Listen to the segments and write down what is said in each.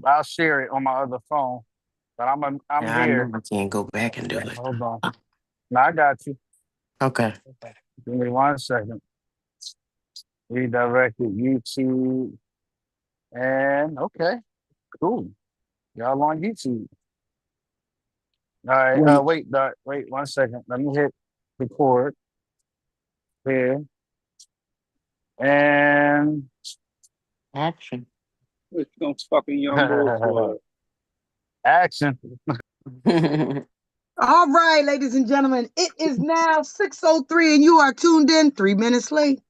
I'll share it on my other phone. But I'm Yeah, I know here. I can't go back and do it. Hold on. No, I got you. Okay. Give me 1 second. Redirected YouTube. And okay, cool. Y'all on YouTube. All right. Well, Wait 1 second. Let me hit record here. And action. What you gonna fucking young boy for? action. All right, ladies and gentlemen, it is now 6:03 and you are tuned in 3 minutes late.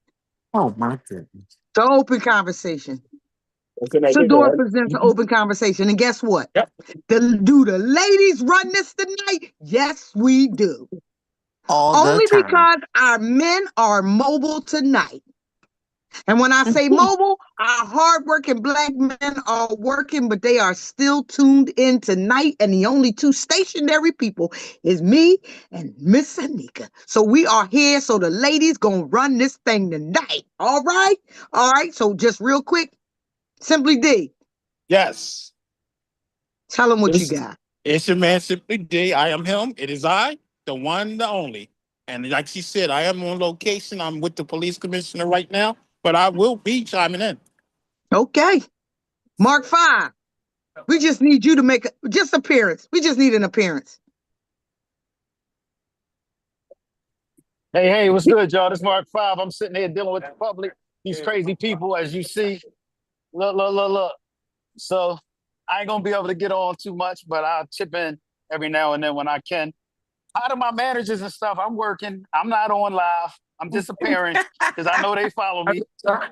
Oh my goodness. The open conversation. Sadior presents an open conversation. And guess what? Yep. Do the ladies run this tonight? Yes, we do. All the Only time. because our men are mobile tonight. And when I say mobile, our hardworking black men are working, but they are still tuned in tonight. And the only two stationary people is me and Miss Anika. So we are here. So the ladies gonna run this thing tonight. All right? All right. So just real quick, Simply D, Yes. tell them what you It's, got. it's your man, Simply D. I am him. It is I, the one, the only. And like she said, I am on location. I'm with the police commissioner right now, but I will be chiming in. Okay. Mark 5. We just need you to make just appearance. We just need an appearance. Hey, what's good, y'all? This Mark 5. I'm sitting here dealing with the public, these crazy people, as you see. Look. So I ain't gonna be able to get on too much, but I'll chip in every now and then when I can. How do my managers and stuff? I'm working. I'm not on live. I'm disappearing because I know they follow me.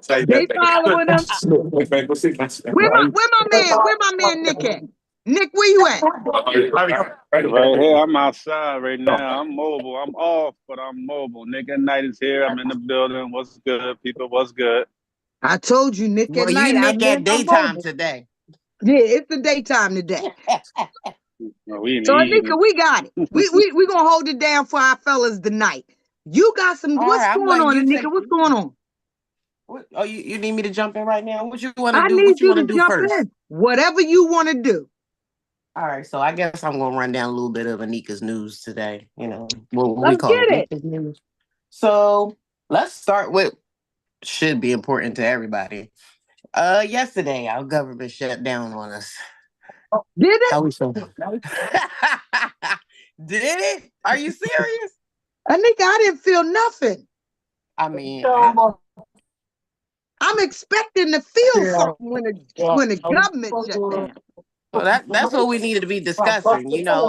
They following them. Where my man Nick at? Nick, where you at? Right here, I'm outside right now. I'm mobile. I'm off, but I'm mobile. Nigga Night is here. I'm in the building. What's good, people? What's good? I told you, Nick at Well, you night. I Nick mean, at I'm daytime mobile. today. Yeah, it's the daytime today. No, we in the So Anika, evening. we got it. We gonna hold it down for our fellas tonight. You got some. All What's right, I'm going letting on, you Anika? take. What's going on? Oh, you need me to jump in right now? What you want to I do? need What you you want to to do jump first? in. Whatever you want to do. All right, so I guess I'm gonna run down a little bit of Anika's news today. You know, what we Let's call it, get it. Anika's news. So let's start with should be important to everybody. Yesterday our government shut down on us. Did it? How we feel? Did it? Are you serious? Anika, I didn't feel nothing. I mean, I'm expecting to feel something when the government shut down. well, that's what we needed to be discussing. You know,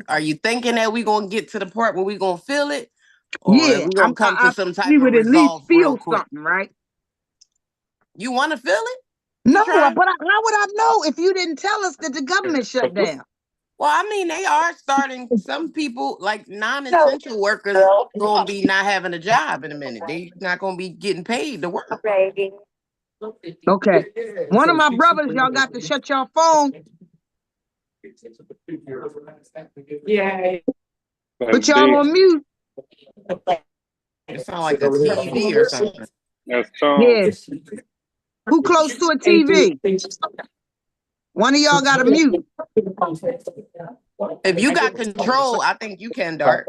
are you thinking that we're gonna get to the part where we're gonna feel it, or are Yeah, we gonna come to some we type of would at least resolve real feel quick? something, right? You want to feel it? No, You trying? how would I know if you didn't tell us that the government shut down? Well, I mean, they are starting. Some people, like non-essential workers, gonna be not having a job in a minute. They not gonna be getting paid to work. Okay. One of my brothers, y'all got to shut your phone. That's Put y'all big. on mute. It sounds like a TV or something. That's Tom. Yeah. Who close to a TV? One of y'all got a mute. If you got control, I think you can, Dart.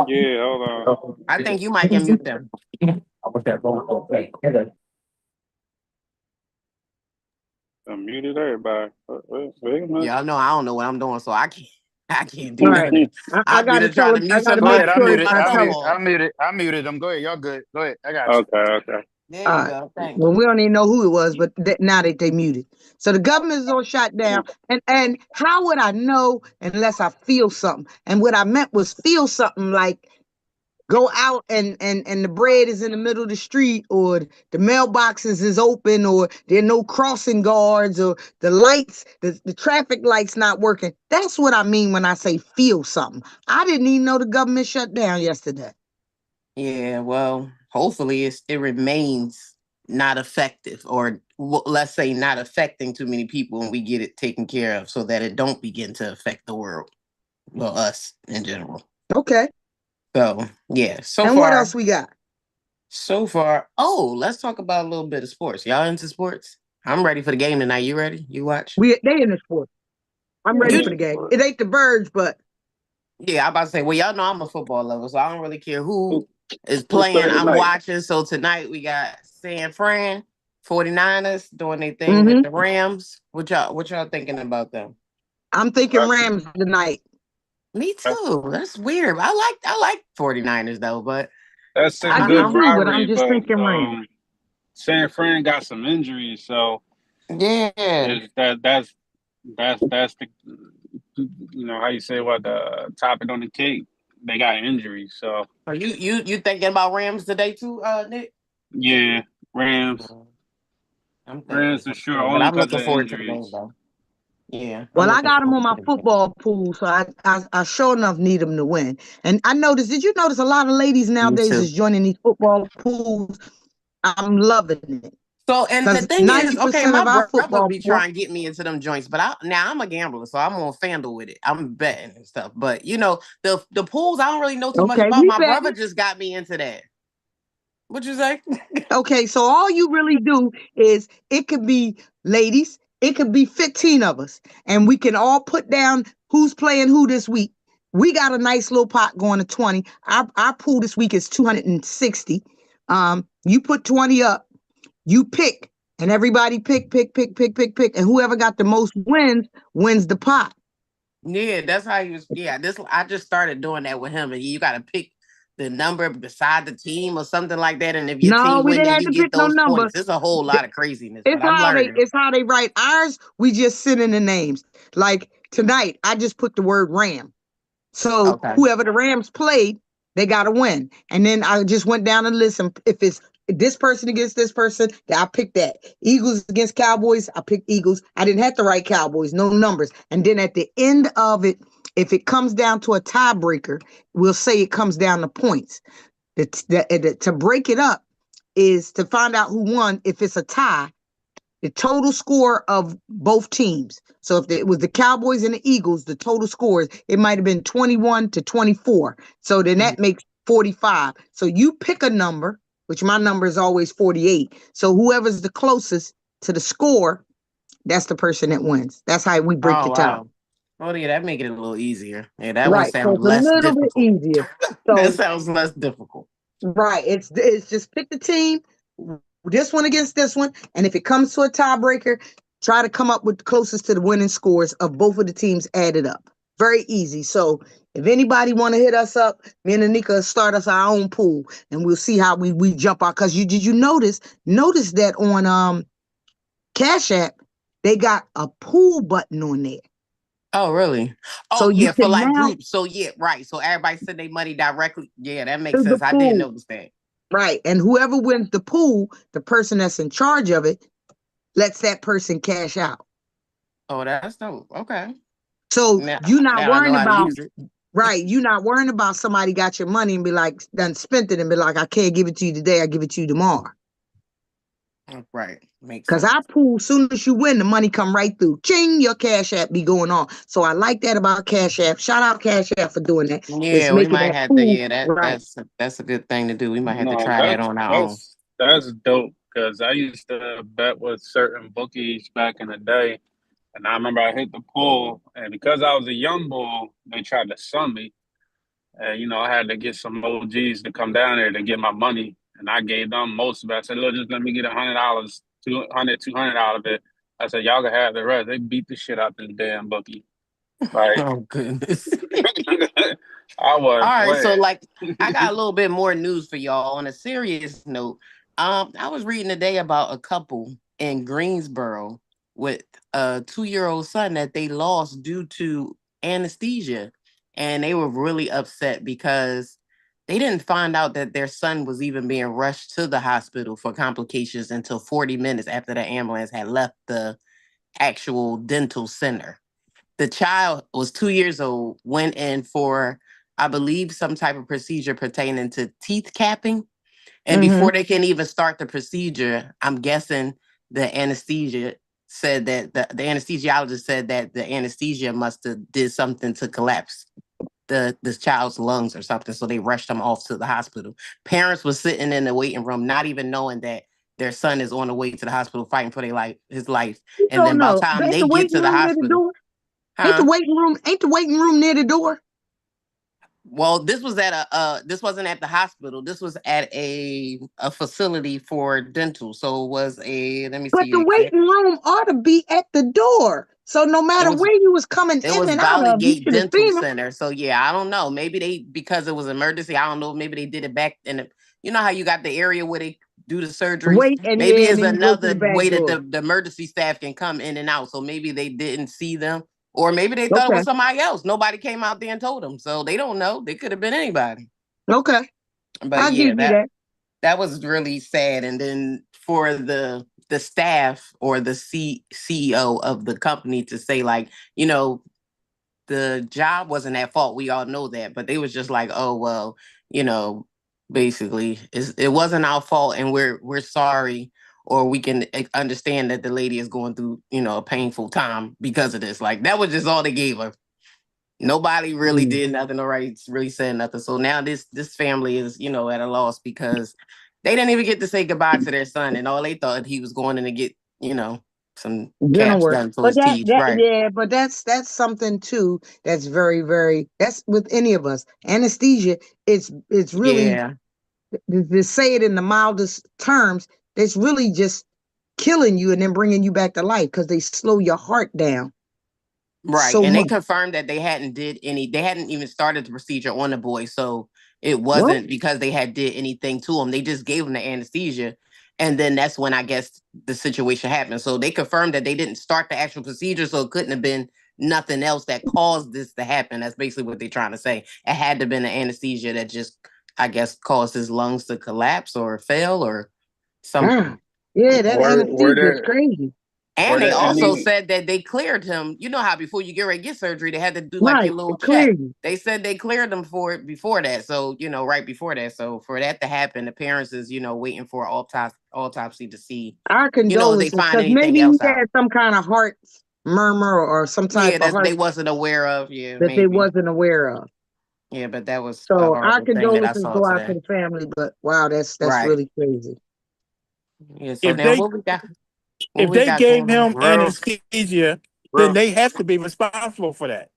Yeah, hold on. I think you might can mute them. I muted everybody. Wait a minute. Y'all know I don't know what I'm doing, so I can't do All none right. of this. I I'll be gotta there tell trying to him. I mute gotta Go make ahead. somebody, I sure mute muted. I tell him. I myself. muted. I muted them. Go ahead. Y'all good. Go ahead. I got you. Okay. There All you right. go. Thank Well, you. we don't even know who it was, but now that they muted. So the government is all shut down. And how would I know unless I feel something? And what I meant was feel something like go out and the bread is in the middle of the street, or the mailboxes is open, or there are no crossing guards, or the lights, the traffic lights not working. That's what I mean when I say feel something. I didn't even know the government shut down yesterday. Yeah, well, hopefully it remains not effective, or let's say not affecting too many people, and we get it taken care of so that it don't begin to affect the world, well, us in general. Okay. So yeah, And what else we got? so far. Oh, let's talk about a little bit of sports. Y'all into sports? I'm ready for the game tonight. You ready? You watch? They in the sport. I'm ready for the game. It ain't the birds, but Yeah, I'm about to say, well, y'all know I'm a football lover, so I don't really care who is Who's playing. playing I'm tonight? watching. So tonight we got San Fran, 49ers doing their thing with mhm. the Rams. What y'all thinking about them? I'm thinking Rams tonight. Me too. That's weird. I like 49ers though, but That's a I do good too, but I'm rivalry, just but thinking Rams. San Fran got some injuries, so yeah. that's the how you say what the topic on the cake. They got injuries, so Are you thinking about Rams today too, Nick? yeah, Rams, I'm thinking Rams for so sure, too, but only I'm because of looking forward to the game injuries. though. Yeah, I'm Well, I looking got them forward on to my the game. football pool, so I sure enough need them to win. And I noticed, did you notice a lot of ladies Me nowadays too. is joining these football pools? I'm loving it So, and the because thing is, okay, 90% my of our brother football be pool. trying to get me into them joints, but now I'm a gambler, so I'm on FanDuel with it. I'm betting and stuff. But the pools, I don't really know too much Okay, about. we My brother betting. just got me into that. What you say? Okay, so all you really do is it could be ladies, it could be 15 of us, and we can all put down who's playing who this week. We got a nice little pot going to 20. Our pool this week is 260. You put 20 up, you pick, and everybody pick, and whoever got the most wins the pot. Yeah, that's how he was. Yeah, I just started doing that with him, and you got to pick the number beside the team or something like that. And if your No, team we win, didn't then have you to get pick no those number. points. It's a whole lot of craziness, but It's I'm how they learning. it's how they write ours. We just send in the names. Like tonight, I just put the word Ram. So Okay. whoever the Rams played, they got to win. And then I just went down and listened. If it's this person against this person, I picked that. Eagles against Cowboys, I picked Eagles. I didn't have to write Cowboys, no numbers. And then at the end of it, if it comes down to a tiebreaker, we'll say it comes down to points. To break it up is to find out who won. If it's a tie, the total score of both teams. So if it was the Cowboys and the Eagles, the total scores, it might have been 21-24. So then that makes 45. So you pick a number, which my number is always 48. So whoever's the closest to the score, that's the person that wins. That's how we break Oh the tie. wow. Oh yeah, that make it a little easier. Yeah, that one Right. So sounds it's a less little bit difficult. easier. That So sounds less difficult. right. It's just pick the team, this one against this one, and if it comes to a tiebreaker, try to come up with the closest to the winning scores of both of the teams added up. Very easy. So if anybody want to hit us up, me and Anika start us our own pool, and we'll see how we jump out. Cause did you notice that on Cash App they got a pool button on there, Oh really? so Oh you yeah, for can like now groups. So yeah, right. So everybody send their money directly. Yeah, that makes do the sense. I did pool. notice that. Right. And whoever wins the pool, the person that's in charge of it lets that person cash out. Oh, that's dope. Okay. So Now, you're not now I know worrying how to about, use it. right, you're not worrying about somebody got your money and be like, done spent it and be like, I can't give it to you today, I give it to you tomorrow. Right. Makes Cause sense. our pool, soon as you win, the money come right through. Ching, your Cash App be going on. So I like that about Cash App. Shout out Cash App for doing that. It's Yeah, we making might that have to. pool Yeah, right. that's a good thing to do. We might have to No, try that on our own. that's dope because I used to bet with certain bookies back in the day, and I remember I hit the pool, and because I was a young bull, they tried to sum me, and I had to get some OGs to come down there to get my money, and I gave them most of it. I said, "Look, just let me get $100, 200 out of it." I said, "Y'all can have the rest." They beat the shit out this damn bookie. Like Oh goodness. I All was right, so playing. like I got a little bit more news for y'all on a serious note. I was reading today about a couple in Greensboro with a 2-year-old son that they lost due to anesthesia, and they were really upset because they didn't find out that their son was even being rushed to the hospital for complications until 40 minutes after the ambulance had left the actual dental center. The child was 2 years old, went in for, I believe, some type of procedure pertaining to teeth capping. And Mm-hmm. before they can even start the procedure, I'm guessing the anesthesia said that the anesthesiologist said that the anesthesia must have did something to collapse this child's lungs or something. So they rushed him off to the hospital. Parents were sitting in the waiting room, not even knowing that their son is on the way to the hospital fighting for his life. And Oh then by the no, time ain't they the get waiting to the room near the hospital, door? Ain't the huh? waiting room? Ain't the waiting room near the door? Well, this was at this wasn't at the hospital. This was at a facility for dental. So it was let me But see the exactly. waiting room ought to be at the door. So no matter where you was coming It in was and out Valley of, you Gate should have Dental seen them. Center. So yeah, I don't know. Maybe because it was emergency. I don't know. Maybe they did it back in you know how you got the area where they do the surgeries. Wait, and Maybe yeah, and it's then you go through another the back way that door. the emergency staff can come in and out. So maybe they didn't see them, or maybe they thought it Okay, was somebody else. Nobody came out there and told them, so they don't know. They could have been anybody. okay, But I'll yeah, give you that. that was really sad. And then for the staff or the CEO of the company to say, like, you know, the job wasn't at fault. We all know that, but they was just like, oh well, you know, basically it wasn't our fault, and we're sorry, or we can understand that the lady is going through, you know, a painful time because of this. Like that was just all they gave her. Nobody really did nothing or really said nothing. So now this family is, you know, at a loss because they didn't even get to say goodbye to their son, and all they thought he was going in to get, you know, some Dental caps work. done for But his teeth, right? yeah, but that's something too that's very, very that's with any of us. Anesthesia, it's really Yeah. to say it in the mildest terms, it's really just killing you and then bringing you back to life because they slow your heart down Right. so And they much. confirmed that they hadn't even started the procedure on the boy. So it What? wasn't because they had did anything to him. They just gave him the anesthesia. And then that's when I guess the situation happened. So they confirmed that they didn't start the actual procedure. So it couldn't have been nothing else that caused this to happen. That's basically what they're trying to say. It had to have been the anesthesia that just, I guess, caused his lungs to collapse or fail or Ah, something. yeah, that Were anesthesia is there crazy. And were they there also any said that they cleared him. You know how before you get ready to get surgery, they had to do like Right, your little it clear check. you. They said they cleared them for it before that. So, you know, right before that. So for that to happen, the parents is, you know, waiting for autopsy to see, Our you know, if they condolences, find because anything maybe he else out. had some kind of heart murmur or some type Yeah, of that they heart wasn't aware of. Yeah, that they maybe. wasn't aware of. Yeah, but that was a So our horrible thing that I condolences saw go out to today. the family, but wow, that's Right. really crazy. Yeah. So If now they what we got gave going on? him real anesthesia, then real they have to be responsible for that.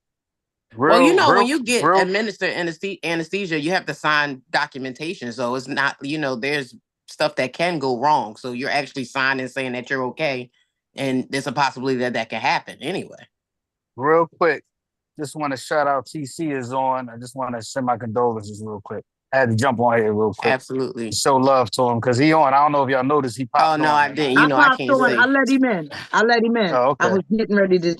Well, you real know, when real you get real administered anesthesia, you have to sign documentation. So it's not, you know, there's stuff that can go wrong. So you're actually signing saying that you're okay. And there's a possibility that that can happen anyway. Real quick, just want to shout out TC is on. I just want to send my condolences real quick. I had to jump on here real quick. Absolutely. Show love to him because he on. I don't know if y'all noticed he Oh, popped no, on I right now. didn't. You I know, I popped can't on. I see. let him in. I let him in. Oh, I okay. was getting ready to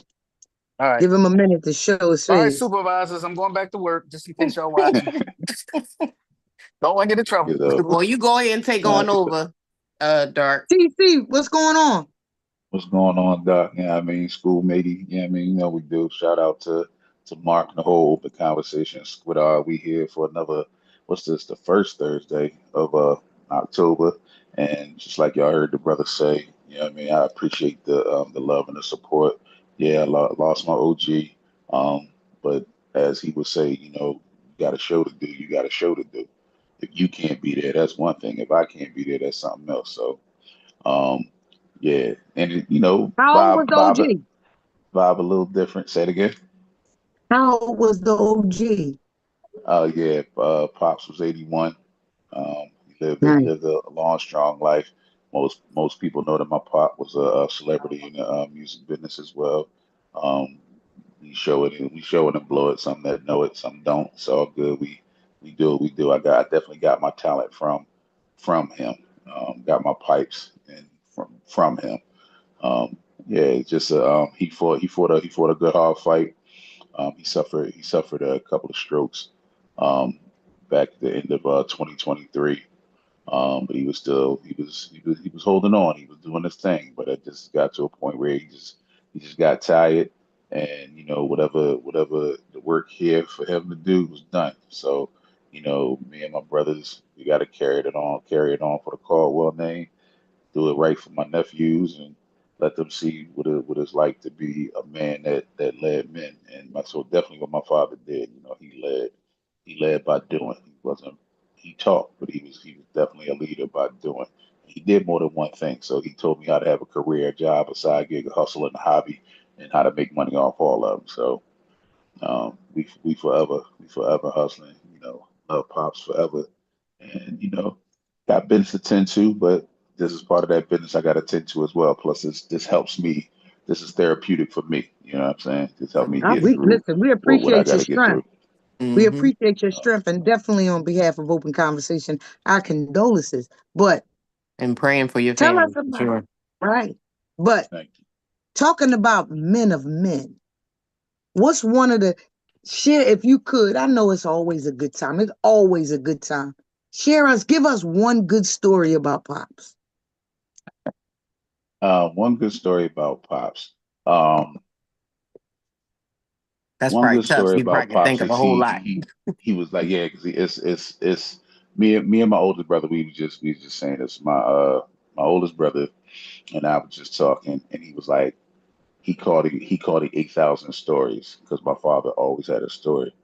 All right. give him a minute to show his All right, face. supervisors. I'm going back to work just in case y'all watching. Don't want to get in trouble. You know, Well, you go ahead and take nah, on over, Dark. TC, what's going on? what's going on, Doc? Yeah, I mean, school matey. Yeah, I mean, you know, we do. Shout out to Mark and the whole open conversations. With we here for another. What's this? The first Thursday of October, and just like y'all heard the brother say, yeah, I mean, I appreciate the love and the support. Yeah, lost my OG, but as he would say, you know, you got a show to do. You got a show to do. If you can't be there, that's one thing. If I can't be there, that's something else. So. Um, yeah, and you know, How old was the OG? vibe a little different. Say it again. How old was the OG? Yeah, Pops was 81. He Right. lived a long, strong life. Most people know that my pop was a celebrity in the music business as well. Um, we show it and blow it. Some that know it, some don't. It's all good. We do what we do. I definitely got my talent from him. Got my pipes and from him. Um, yeah, it's just he fought a good hard fight. He suffered a couple of strokes um, back at the end of 2023. But he was holding on. He was doing his thing. But it just got to a point where he just got tired, and you know whatever the work here for him to do was done. So you know me and my brothers we got to carry it on for the Caldwell name, do it right for my nephews, and let them see what it's like to be a man that led men. And so definitely what my father did. You know, he led by doing. He talked, but he was definitely a leader by doing. he did more than one thing. So he told me how to have a career, a job, a side gig, a hustle, and a hobby, and how to make money off all of them. So we forever hustling. You know, love Pops forever, and you know, got business to tend to, but this is part of that business I got to tend to as well. Plus, this helps me. This is therapeutic for me. You know what I'm saying? This helped me get We through listen. We what I appreciate got your to get strength. through. We Hmm. appreciate your Uh, strength, and definitely on behalf of Open Conversation, our condolences. But And praying for your tell us family, for about sure. right. But thank you. talking about men of men, what's one of the share if you could? I know it's always a good time. It's always a good time. Give us one good story about Pops. One good story about Pops. Um, That's One probably good tough. story You about probably can think Pops of a is whole lot. he was like, yeah, because it's me and my oldest brother. We was just saying this. My oldest brother and I was just talking, and he was like, he called it 8,000 stories because my father always had a story.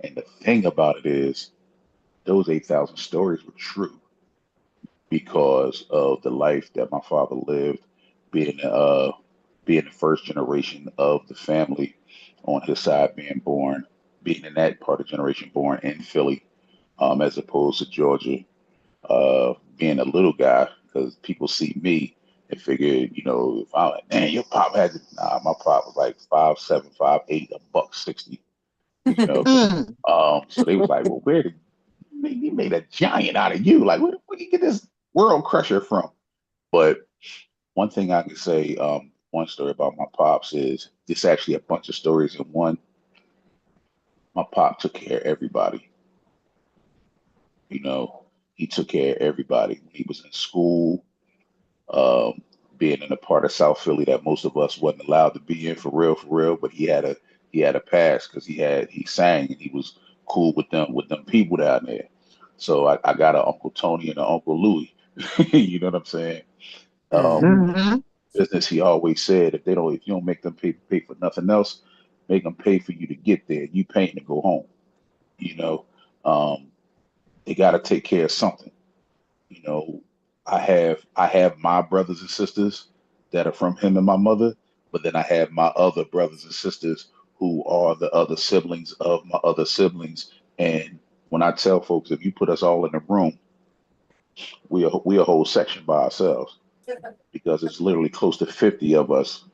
And the thing about it is, those 8,000 stories were true because of the life that my father lived, being being the first generation of the family on his side, being in that part of generation born in Philly, as opposed to Georgia, being a little guy, because people see me and figure, you know, if I'm like, man, your pop has it. Nah, my pop was like 5'7", 5'8", a buck 60, you know. Mm. So they was like, well, where did he made a giant out of you? Like, where did you get this world crusher from? But one thing I can say, one story about my pops is it's actually a bunch of stories in one. My pop took care of everybody. You know, he took care of everybody. When he was in school, um, being in a part of South Philly that most of us wasn't allowed to be in for real. But he had a pass because he sang and he was cool with them people down there. So I got an Uncle Tony and an Uncle Louie. You know what I'm saying? Um, Hmm. Hmm. Business he always said if you don't make them pay for nothing else, make them pay for you to get there. You paying to go home. You know, um, they got to take care of something. You know, I have my brothers and sisters that are from him and my mother, but then I have my other brothers and sisters who are the other siblings of my other siblings. And when I tell folks, if you put us all in a room, we a whole section by ourselves because it's literally close to 50 of us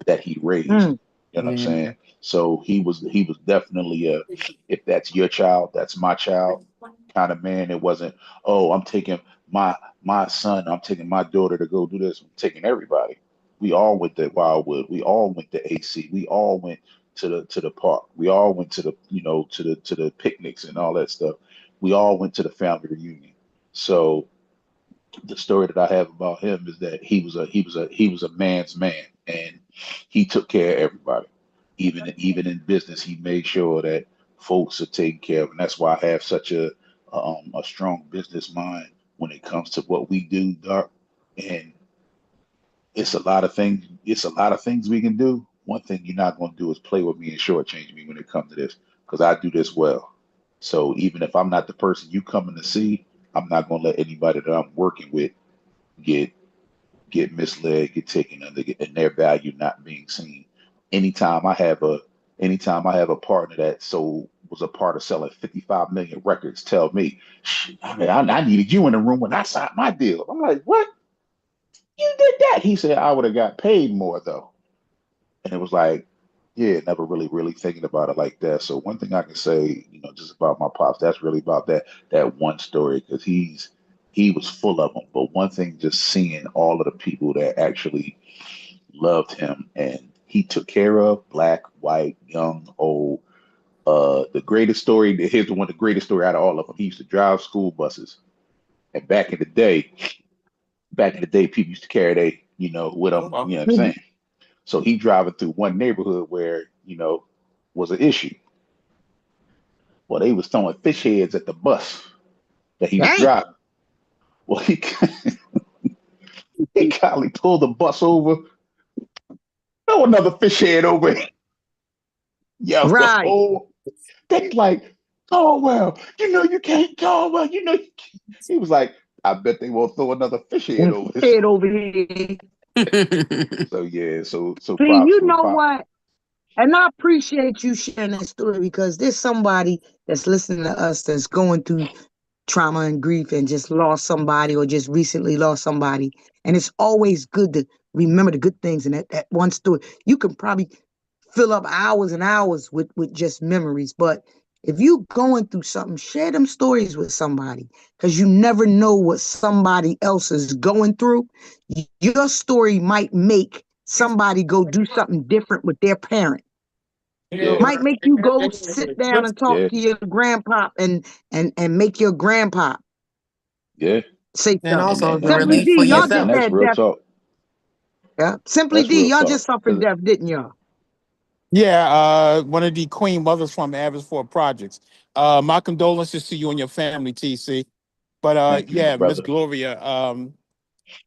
that he raised. Mm. You know what I'm Yeah. saying? So he was definitely a, if that's your child, that's my child kind of man. It wasn't, oh, I'm taking my son, I'm taking my daughter to go do this. I'm taking everybody. We all went to Wildwood. We all went to AC. We all went to the park. We all went to the to the picnics and all that stuff. We all went to the family reunion. So the story that I have about him is that he was a man's man, and he took care of everybody. Even in business, he made sure that folks are taken care of, and that's why I have such a strong business mind when it comes to what we do, Doc. And it's a lot of things. It's a lot of things we can do. One thing you're not going to do is play with me and shortchange me when it comes to this, because I do this well. So even if I'm not the person you coming to see, I'm not going to let anybody that I'm working with get get misled, get taken under, and their value not being seen. Anytime I have a anytime I have a partner that was a part of selling 55 million records, tell me, I mean, I needed you in the room when I signed my deal. I'm like, what? You did that? He said I would have got paid more though. And it was like, yeah, never really thinking about it like that. So one thing I can say, just about my pops, that's really about that one story because he was full of them. But one thing, just seeing all of the people that actually loved him and he took care of, black, white, young, old. The greatest story, here's the one, the greatest story out of all of them. He used to drive school buses, and back in the day, people used to carry they, with them. You know what I'm saying? So he driving through one neighborhood where, was an issue. Well, they was throwing fish heads at the bus that he was Dang. driving. Well, he kindly pulled the bus over, throw another fish head over. Yo, the Right. whole they like, oh well, you can't go well, He was like, I bet they won't throw another fish head over his. Head over here. So yeah, so See, props you for know pop. what? And I appreciate you sharing that story because there's somebody that's listening to us that's going through trauma and grief and just lost somebody or just recently lost somebody. And it's always good to remember the good things in that one story. You can probably fill up hours and hours with just memories. But if you going through something, share them stories with somebody because you never know what somebody else is going through. Your story might make somebody go do something different with their parent. Yeah, Might make you go sit down and talk yeah, to your grandpa and make your grandpa yeah, say And something. also the Simply relief D, for y'all and just yourself. that's had real death. talk. Yeah. Simply That's D, real y'all just talk. suffered 'Cause death, didn't y'all? Yeah, one of the Queen mothers from Abbotsford Projects. My condolences to you and your family, TC. But thank you, my yeah, Miss brother. Gloria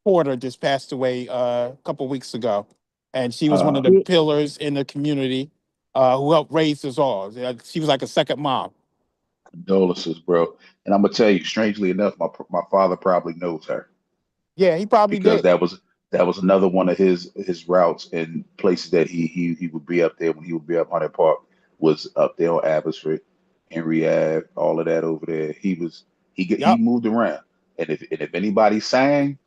Porter just passed away a couple weeks ago, and she was one of the Uh, Yeah. pillars in the community who helped raise us all. She was like a second mom. Condolences, bro. And I'm gonna tell you, strangely enough, my father probably knows her Yeah, he probably because did. that was another one of his routes and places that he would be up there when he would be up Hunter Park was up there on Abbotsford, Henry Ave, all of that over there. He Yep. moved around, and if anybody sang,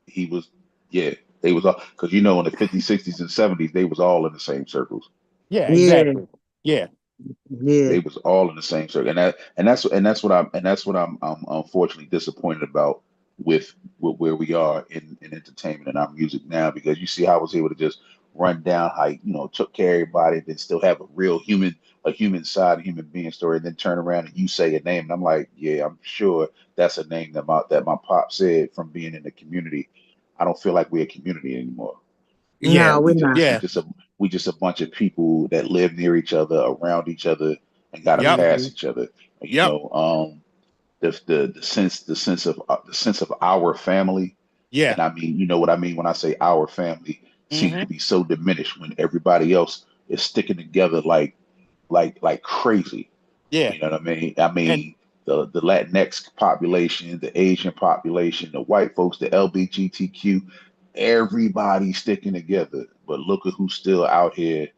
he was yeah. They was all because in the 50s, 60s, and 70s they was all in the same circles. Yeah, Yeah. exactly. Yeah. Yeah. They was all in the same circle, and that's what I'm unfortunately disappointed about with where we are in entertainment and our music now because you see how I was able to just run down how took care of everybody, then still have a human side, a human being story, and then turn around and you say a name, and I'm like, yeah, I'm sure that's a name that my pop said from being in the community. I don't feel like we're a community anymore. Yeah. No, we're We just not. we Yeah. just a we just a bunch of people that live near each other, around each other, and gotta Yep. pass Mhm. each other. You Yep. know, the sense of our family, Yeah. and I mean, you know what I mean when I say our family seems to Hmm. be so diminished when everybody else is sticking together like crazy. Yeah. You know what I mean? I And mean the Latinx population, the Asian population, the white folks, the LGBTQ, everybody sticking together. But look at who's still out here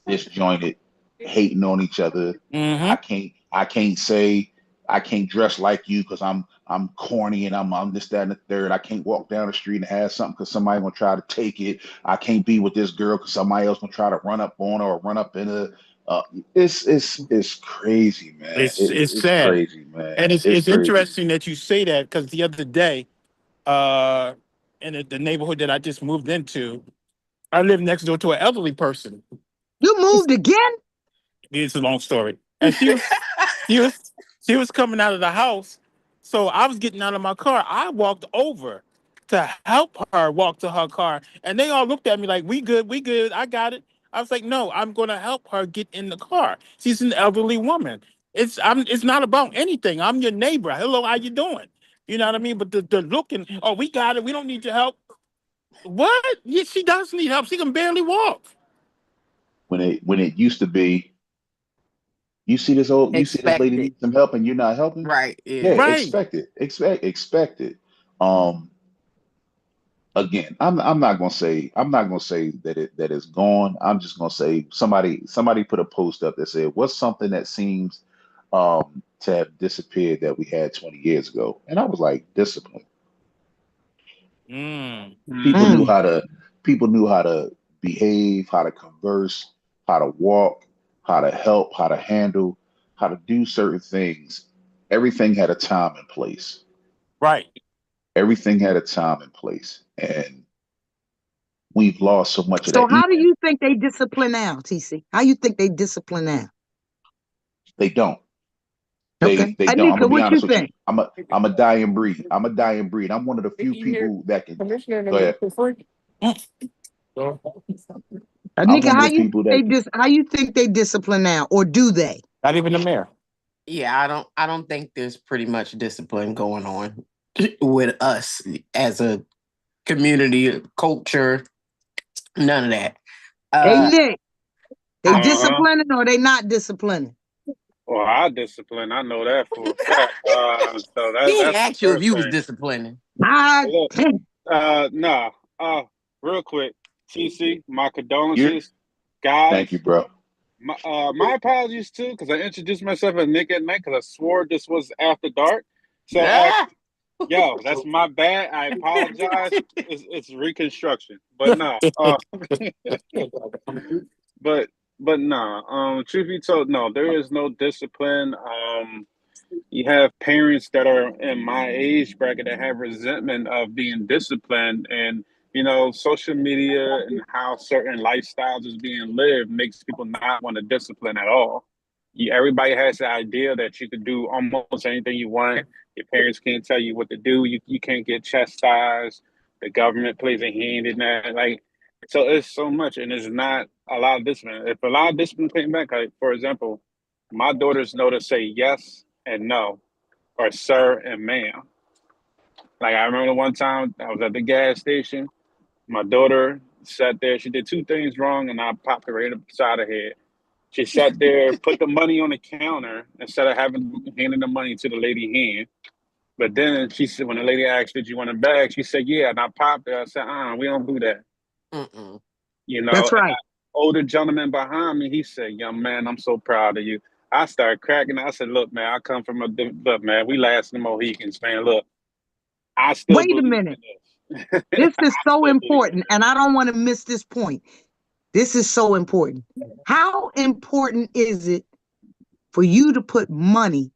disjointed, hating on each other. I hmm can't I can't say I can't dress like you because I'm corny and I'm this, that, and the third. I can't walk down the street and have something because somebody gonna try to take it. I can't be with this girl because somebody else gonna try to run up on her or run up in her. It's crazy, man. it's It's sad. crazy, man. And it's It's it's crazy. interesting that you say that because the other day, uh, in the neighborhood that I just moved into, I live next door to an elderly person. You moved again? It's a long story. And she was she was coming out of the house. So I was getting out of my car. I walked over to help her walk to her car. And they all looked at me like, we good, we good. I got it. I was like, no, I'm gonna help her get in the car. She's an elderly woman. It's not about anything. I'm your neighbor. Hello, how you doing? You know what I mean? But the looking, oh, we got it. We don't need your help. What? Yeah, she does need help. She can barely walk. When it used to be, you see this lady Expected. needs some help and you're not helping. Right. Yeah, Yeah. Right. expect it. Um, again, I'm not gonna say that it's gone. I'm just gonna say somebody put a post up that said, "What's something that seems to have disappeared that we had 20 years ago?" And I was like, discipline. Mm. People Mm-hmm. knew Mm. how to people knew how to behave, how to converse, how to walk, how to help, how to handle, how to do certain things. Everything had a time and place. Right. Everything had a time and place, and we've lost so much of So that. how do Even you think they discipline now, TC? How you think they discipline now? they don't. They Okay. they don't. I'm Anika, gonna be what you honest with you. think? I'm a dying breed. I'm a dying breed. I'm one of the few people that can go ahead. I'm Anika, one of how the you people they that can, how you think they discipline now, or do they? Not even the mayor. Yeah, I don't think there's pretty much discipline going on with us as a community, culture, none of that. Hey Uh Nick, they I Uh-huh. disciplining or they not disciplining? Well, I discipline. I know that for a fact. So He ain't that's the asked you if first you was thing. disciplining. I Look, nah. Real quick, TC, my You condolences, thank you, guys. bro. My apologies too, because I introduced myself as Nick at Night because I swore this was after dark. So, Ah! yo, that's my bad. I apologize. It's reconstruction, but no. But no. Truth be told, no, there is no discipline. You have parents that are in my age bracket that have resentment of being disciplined, and social media and how certain lifestyles is being lived makes people not want to discipline at all. Everybody has the idea that you could do almost anything you want. Your parents can't tell you what to do. You can't get chastised. The government plays a hand in that. Like, so it's so much, and it's not a lot of discipline. If a lot of discipline came back, like for example, my daughters know to say yes and no, or sir and ma'am. Like I remember one time I was at the gas station. My daughter sat there. She did two things wrong, and I popped her right upside her head. She sat there, put the money on the counter instead of handing the money to the lady hand. But then she said, when the lady asked, "Did you want a bag?" She said, "Yeah," and I popped her. I said, we don't do that." Mm-mm. that's And right. older gentleman behind me, he said, "Young man, I'm so proud of you." I started cracking. I said, "Look, man, I come from look, man. We last in the Mohicans, man. Look, I still Wait a believe minute. in this. This is I so still believe in important, this." and I don't want to miss this point. This is so important. How important is it for you to put money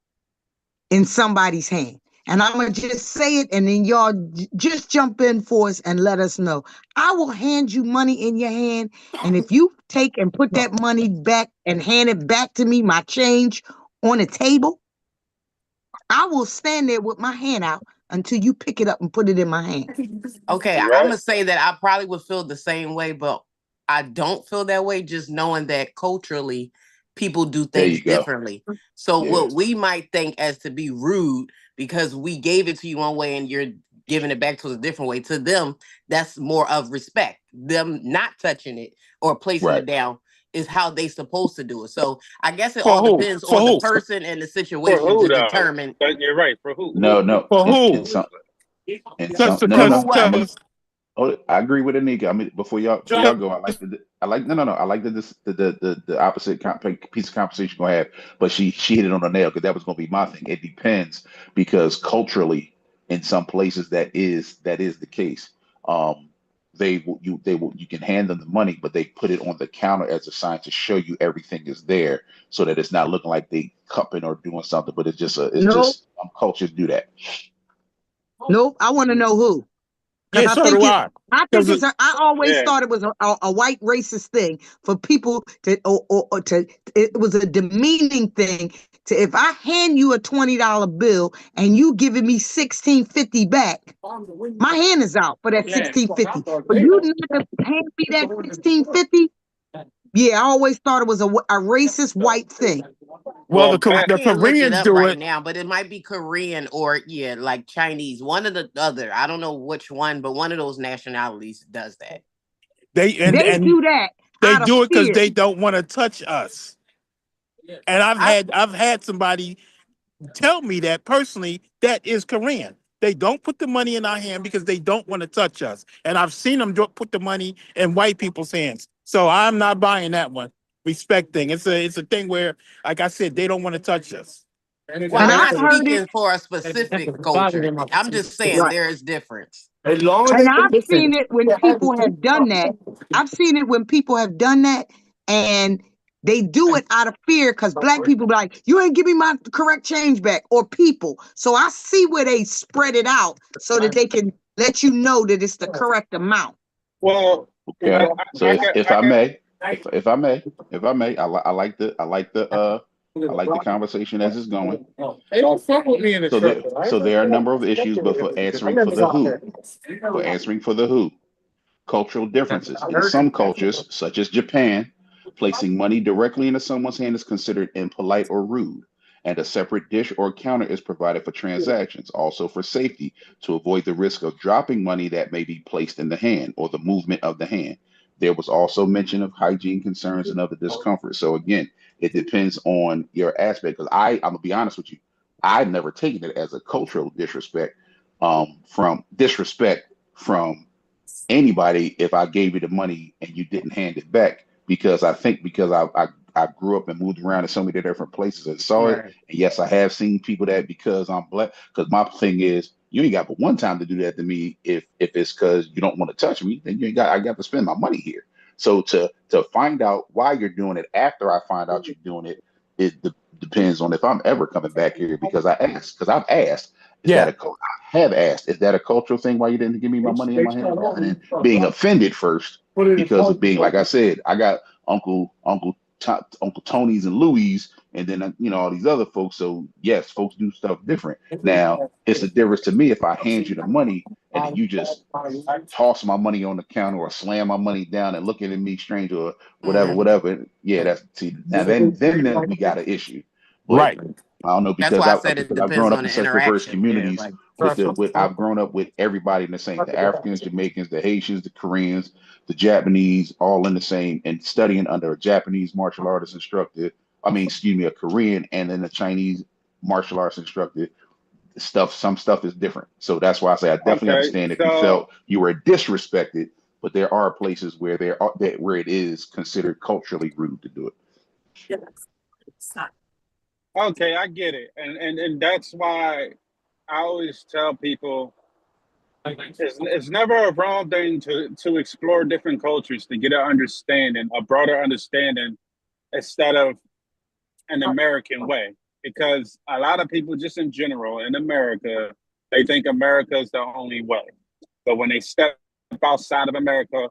in somebody's hand? And I'm going to just say it, and then y'all just jump in for us and let us know. I will hand you money in your hand. And if you take and put that money back and hand it back to me, my change on the table, I will stand there with my hand out until you pick it up and put it in my hand. Okay, You I'm right? gonna say that I probably would feel the same way, but I don't feel that way. Just knowing that culturally, people do There things you go. differently. So Yeah. what we might think as to be rude because we gave it to you one way and you're giving it back to us a different way. To them, that's more of respect. Them not touching it or placing Right. it down is how they supposed to do it. So I guess it For all who? depends For on the who? person and the For situation who to though? determine. But you're right. For who? No, no. For In who? some, in Because some, no, no, For because no. what? because Oh, I agree with Anika. I mean, before y'all go, I like no, no, no. I like the opposite piece of conversation gonna have, but she hit it on the nail because that was gonna be my thing. It depends because culturally, in some places that is the case. Um, you can hand them the money, but they put it on the counter as a sign to show you everything is there, so that it's not looking like they cupping or doing something, but it's Nope. just cultures do that. Nope. I want to know who. Because yeah, so do I. I think Because it's I always Yeah. thought it was a white racist thing for people to or to it was a demeaning thing to if I hand you a $20 bill and you giving me 16.50 back, my hand is out for that 16.50. But you never hand me that 16.50. Yeah, I always thought it was a racist white thing. well, Well, back. I The can't look it Koreans up do right it. now, but it might be Korean or yeah, like Chinese. One of the other. I don't know which one, but one of those nationalities does that. They They and do that they out of do it because fear. they don't want to touch us. And I, I've had somebody tell me that personally that is Korean. They don't put the money in our hand because they don't want to touch us. And I've seen them put the money in white people's hands. So I'm not buying that one. Respect thing. It's a thing where, like I said, they don't want to touch us. Well, and I'm I've not heard it. speaking for a specific culture. I'm just saying Right. there is difference. And I've seen it when people have done that. I've seen it when people have done that and they do it out of fear because black people be like, you ain't give me my correct change back, or people. So I see where they spread it out so that they can let you know that it's the correct amount. Well, I, Okay. I, So I if got, if I I got. may, if I may, I like the conversation as it's going. So there are a number of issues, but for answering for the who, cultural differences. In some cultures, such as Japan, placing money directly into someone's hand is considered impolite or rude, and a separate dish or counter is provided for transactions, also for safety, to avoid the risk of dropping money that may be placed in the hand or the movement of the hand. there was also mention of hygiene concerns and other discomfort. So again, it depends on your aspect. Because I'm gonna be honest with you, I've never taken it as a cultural disrespect, from anybody if I gave you the money and you didn't hand it back, because I think because I grew up and moved around in so many different places and saw it. Right. And yes, I have seen people that, because I'm black, because my thing is, you ain't got but one time to do that to me. If it's because you don't want to touch me, then you ain't got I got to spend my money here. So to find out why you're doing it after I find out you're doing it, depends on if I'm ever coming back here, because I asked, because I've asked, is that Yeah. a I have asked, is that a cultural thing why you didn't give me my money in my hand, rather than being offended first because of being, like I said, I got Uncle Tony's and Louis, and then all these other folks. So yes, folks do stuff different. Now it's a difference to me if I hand you the money and then you just toss my money on the counter or slam my money down and looking at me strange or whatever, Mhm. whatever. Yeah, that's, see, now then we got an issue. But Right. I don't know, That's because why I said it I've depends grown up on in the such diverse interaction. Yeah, communities like I've grown up with everybody in the same, the Africans, Jamaicans, the Haitians, the Koreans, the Japanese, all in the same, and studying under a Japanese martial artist instructor. I mean, excuse me, a Korean and then a Chinese martial arts instructor. Some stuff is different. So that's why I say I definitely Okay, understand if you so felt you were disrespected, but there are places where where it is considered culturally rude to do it. okay, I get it, and that's why I always tell people it's never a wrong thing to explore different cultures to get an understanding, a broader understanding, instead of an American way. Because a lot of people, just in general, in America, they think America is the only way. But when they step outside of America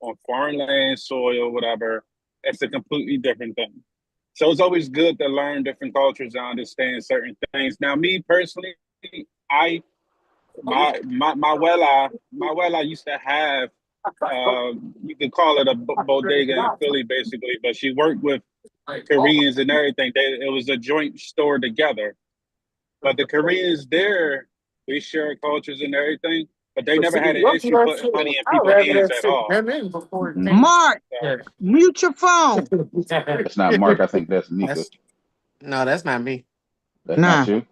on foreign land, soil, whatever, it's a completely different thing. So it's always good to learn different cultures and understand certain things. Now, me personally, I my used to have you could call it a bodega in Philly, basically, but she worked with Koreans and everything. It was a joint store together. But the Koreans there, we share cultures and everything, but they never had an issue putting money in people's hands at all. Mhm. Mark, So, mute your phone. That's not Mark. I think that's Nika. that's no, that's not me. That's not Nah, you.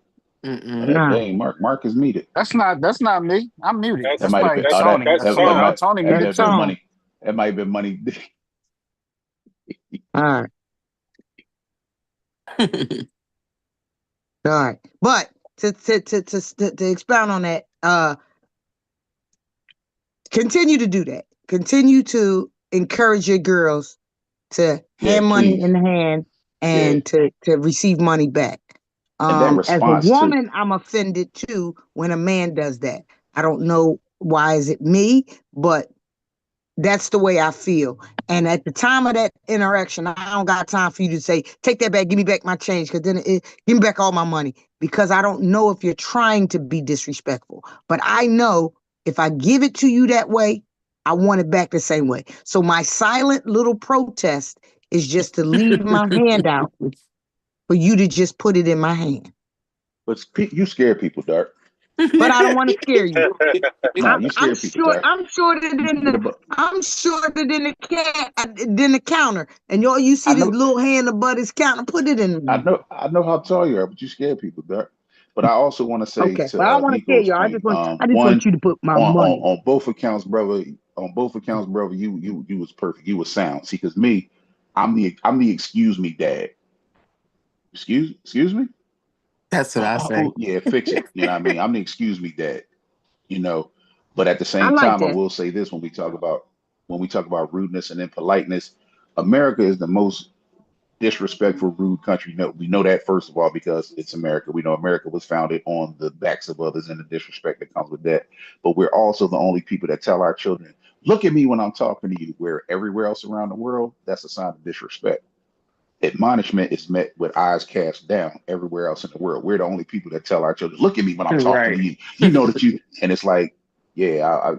Mm-mm. That nah. ain't Mark. Mark is muted. That's not me. I'm muted. That that's That's might have probably been. Oh, Tony. that's Oh no, Tone. Tony that muted That's have been too. all. money. That might have been money. All right, all right. But to expound on that, continue to do that. Continue to encourage your girls to Yeah, hand money please. in the hand Yeah, and to receive money back. and that As a response to. woman, I'm offended too when a man does that. I don't know why is it me, but that's the way I feel. And at the time of that interaction, I don't got time for you to say, take that back, give me back my change, because then give me back all my money. Because I don't know if you're trying to be disrespectful. But I know if I give it to you that way, I want it back the same way. So my silent little protest is just to leave my hand out for you to just put it in my hand. But you scare people, Dark. But I don't want to scare you. Nah, you scare people, Dark. I'm shorter You, than you the the bu- I'm shorter than the cat than the counter. And all you see I this know. little hand above this counter, put it in I there. know. I know how tall you are, but you scare people, Dark. But I also want to say Okay. to But I don't want to scare Nico's you. point. I just want One, you to put my on money. on both accounts, brother. On both accounts, brother, you was perfect. You was sound. See, because me, I'm the excuse me dad. Excuse me. That's what I say. Oh yeah, fix it. You know what I mean? I'm the excuse me dad. You know, but at the I same like time, I that. will say this: when we talk about rudeness and impoliteness, America is the most disrespectful, rude country. We know that first of all because it's America. We know America was founded on the backs of others and the disrespect that comes with that. But we're also the only people that tell our children, "Look at me when I'm talking to you." Where everywhere else around the world, that's a sign of disrespect. Admonishment is met with eyes cast down everywhere else in the world. We're the only people that tell our children, "Look at me when I'm talking to Right. you." You know that you, and it's like, yeah,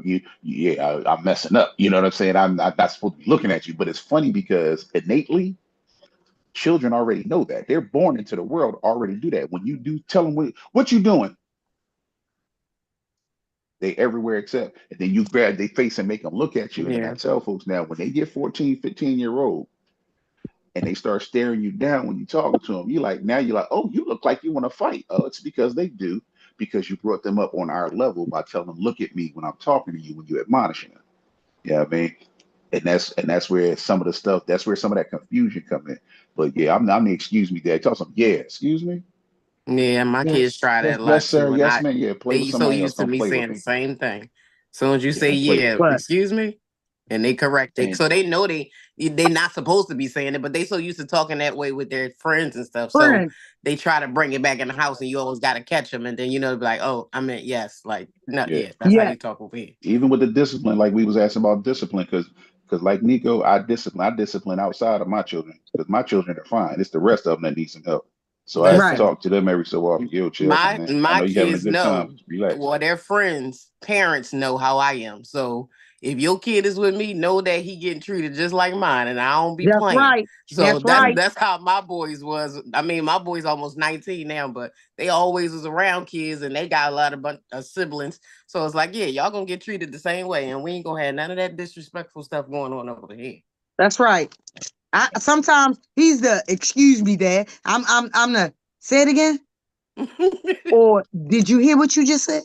I'm messing up. You know what I'm saying? I'm not supposed to be looking at you, but it's funny because innately, children already know that. They're born into the world already do that. When you do tell them what you doing, They everywhere except, and then you grab their face and make them look at you. And then I Yeah. tell folks now, when they get 14, 15-year-old and they start staring you down when you're talking to them, you're like, oh, you look like you want to fight. Oh, it's because they do, because you brought them up on our level by telling them, look at me when I'm talking to you, when you're admonishing them. Yeah, I mean, and that's where some of the stuff, that's where some of that confusion come in. But yeah, I'm the excuse me dad. Tell them, yeah, excuse me. Yeah, my kids Yes, try yes, that a yes, lot sir. too. And Yes, man. Yeah, play with they so somebody else. used to Don't me play with saying the me. same thing. As soon as you Yeah, say, don't play with yeah, me. But excuse me, and they correct it. And So they know they not supposed to be saying it, but they so used to talking that way with their friends and stuff. So friend, they try to bring it back in the house and you always gotta catch them. And then be like, oh, I meant yes. Like, no, yeah, yeah, that's how yeah, they talk over here. even with the discipline, like we was asking about discipline, because like Nico, I discipline outside of my children because my children are fine. It's the rest of them that need some help. So I have to right. Listen, talk to them every so often. Yo, chill, my my man. I my know you're having a kids good time. know, Relax. well, their friends parents know how I am. So if your kid is with me, know that he getting treated just like mine, and I don't be That's playing. right. So That's that's Yeah, right. that's how my boys was. I mean, my boys almost 19 now, but they always was around kids, and they got a lot of siblings. So it's like, yeah, y'all gonna get treated the same way, and we ain't gonna have none of that disrespectful stuff going on over here. That's right. I sometimes he's the excuse me, dad. I'm the say it again. Or did you hear what you just said?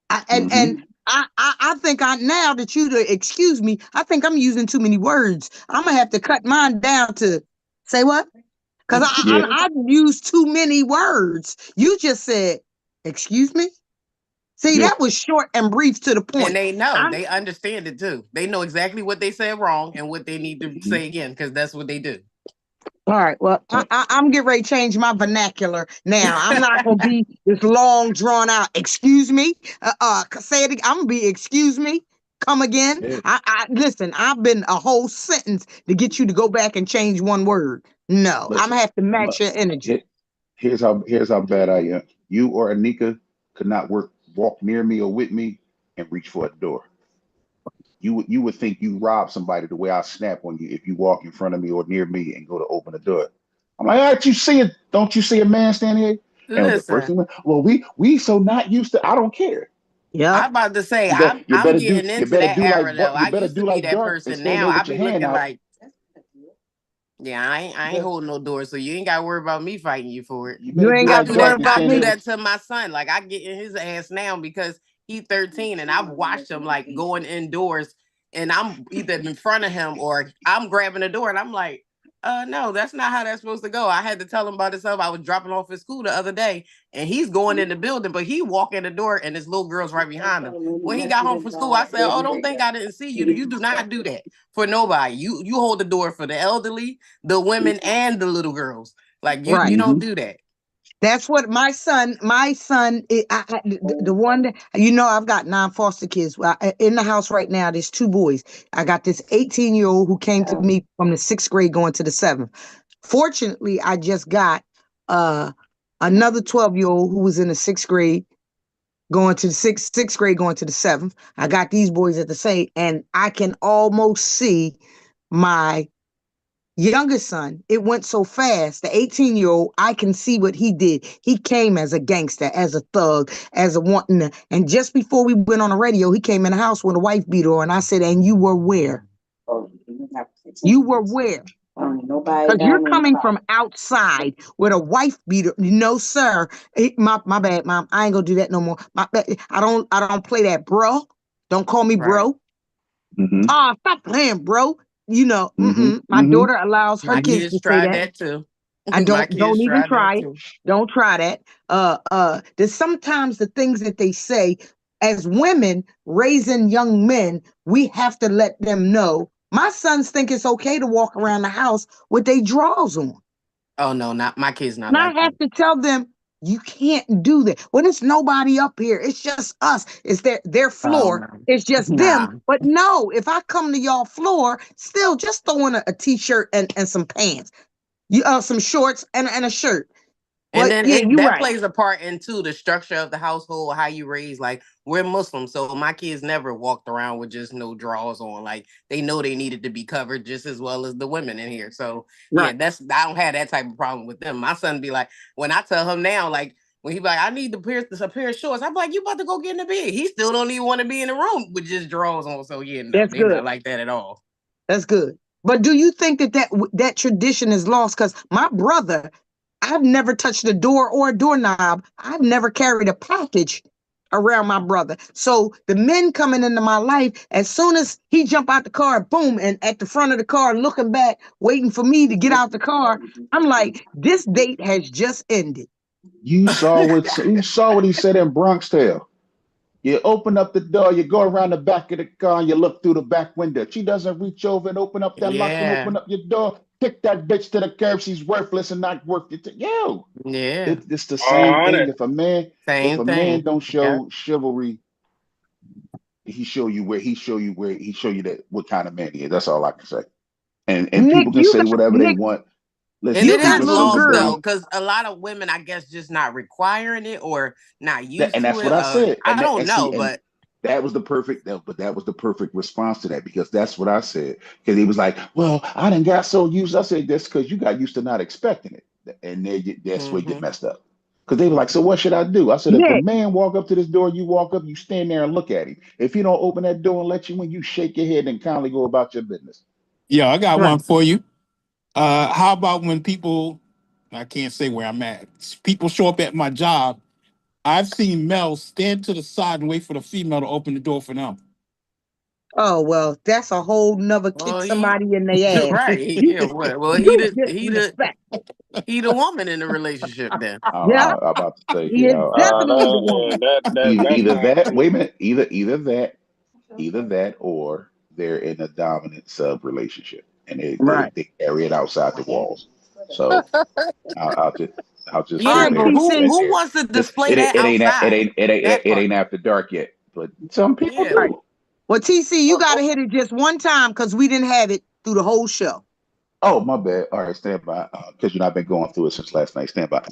mm-hmm. And I think now that you to excuse me, I think I'm using too many words. I'm gonna have to cut mine down to say what? Because Yeah, I used too many words. You just said, excuse me. See, yeah. that was short and brief to the And point. they know, I'm they understand it too. They know exactly what they said wrong and what they need to Mm-hmm. say again because that's what they do. all right. Well, Yep. I'm getting ready to change my vernacular now. I'm not gonna be this long, drawn out. Excuse me. Say it. I'm gonna be. Excuse me. Come again. Yeah. I listen. I've been a whole sentence to get you to go back and change one word. No, I'm Listen, gonna have to I'm match a, your energy. here, here's how bad I am. You or Anika could not walk near me or with me and reach for a door. You would think you robbed somebody the way I snap on you if you walk in front of me or near me and go to open the door. I'm like, all right, you see it? Don't you see a man standing here? And the first Listen, thing, well, we so not used to. I don't care. Yep. I'm about to say You bet. You I'm better do. getting You into better that do era like though. you I better used to do be like that dark and person. stand Now there I with your be hand looking out. like, yeah, I ain't holding no door, so you ain't got to worry about me fighting you for it. You You better ain't do I got like to do worry that. dark and I about stand do there me. with. that to my son. Like I get in his ass now because he's 13, and I've watched him like going indoors, and I'm either in front of him or I'm grabbing the door, and I'm like, no, that's not how that's supposed to go. I had to tell him about himself. I was dropping off at school the other day, and he's going in the building, but he walk in the door, and this little girl's right behind him. When he got home from school, I said, "Oh, don't think I didn't see you. You do not do that for nobody. You hold the door for the elderly, the women, and the little girls. Like you Right. don't Hmm. do that." That's what my son, the one that, I've got 9 foster kids. In the house right now, there's 2 boys. I got this 18-year-old who came to me from the 6th grade going to the 7th. Fortunately, I just got uh, another 12-year-old who was in the 6th grade going to the sixth grade going to the 7th. I got these boys at the same, and I can almost see my youngest son. It went so fast. The 18-year-old, I can see what he did. He came as a gangster, as a thug, as a wanting to, and just before we went on the radio, he came in the house with a wife beater on. I said, and you were where? You were where? Because you're coming from outside with a wife beater. No, sir. My bad, mom. I ain't gonna do that no more. My bad. I don't play that, bro. Don't call me Right. bro. Hmm. Stop playing, bro. Hmm. My Hmm. daughter allows her My kids kids to say tried that. that too. I My don't kids even tried that try it. too. Don't try that. There's sometimes the things that they say as women raising young men, we have to let them know. My sons think it's okay to walk around the house with their drawers on. Oh no, not my kids. Not And I like have that. to tell them, you can't do that. When it's nobody up here, it's just us. It's their Oh floor. no, It's just them. nah. But no, if I come to y'all floor, still just throw in a t-shirt and some pants. Some shorts and a shirt. And But then yeah, you're that right. plays a part into the structure of the household, how you raise. Like we're Muslim, so my kids never walked around with just no drawers on. Like they know they needed to be covered just as well as the women in here. So yeah, Right. I don't have that type of problem with them. My son be like, when I tell him now, like when he like, I need a pair of shorts. I'm like, you about to go get in the bed. He still don't even want to be in the room with just drawers on. So yeah, no, That's they're good. not like that at all. That's good. But do you think that tradition is lost? Because my brother, I've never touched a door or a doorknob. I've never carried a package around my brother. So the men coming into my life, as soon as he jump out the car, boom, and at the front of the car, looking back, waiting for me to get out the car, I'm like, this date has just ended. You saw what he said in Bronx Tale. You open up the door, you go around the back of the car, you look through the back window. She doesn't reach over and open up that lock and Yeah. open up your door. Kick that bitch to the curb. She's worthless and not worth it. Yo, Yeah. it's the All same on thing. it. If Same a man thing. don't Yeah. show chivalry, he show you that what kind of man he is. That's all I can say. And Nick, people can say whatever they Nick, want. And Listen, it you got is people say little what lost they though, girls. want. because a lot of women, I guess, just not requiring it or not used And to that's it. what I said. I don't know, And but that was the perfect response to that, because that's what I said. Because he was like, "Well, I didn't got so used." I said, "That's because you got used to not expecting it, and that's where you get mhm. messed up." Because they were like, "So what should I do?" I said, "If a Nick, man walk up to this door, you walk up, you stand there and look at him. If he don't open that door and let you in, you shake your head and kindly go about your business." Yeah, I got right. one for you. How about when people, I can't say where I'm at, people show up at my job. I've seen males stand to the side and wait for the female to open the door for them. Oh well, that's a whole nother kick Well, he somebody in their ass. right. You Yeah. just Well, you disrespect. he the woman in the relationship then. Yeah, I'm about to say, he is definitely the Yeah, woman. that's either not that. Wait cool. a minute. Either that, or they're in a dominant sub relationship, and Right. they carry it outside the walls. So I'll, I'll just I'll just All leave Yeah, it right, there. but TC. who wants to This display that outside? That it part. ain't after dark yet, but some people Yeah. All right. do. Well, TC, you got to hit it just one time because we didn't have it through the whole show. Oh, my bad. All right, stand by, because I've been going through it since last night. Stand by.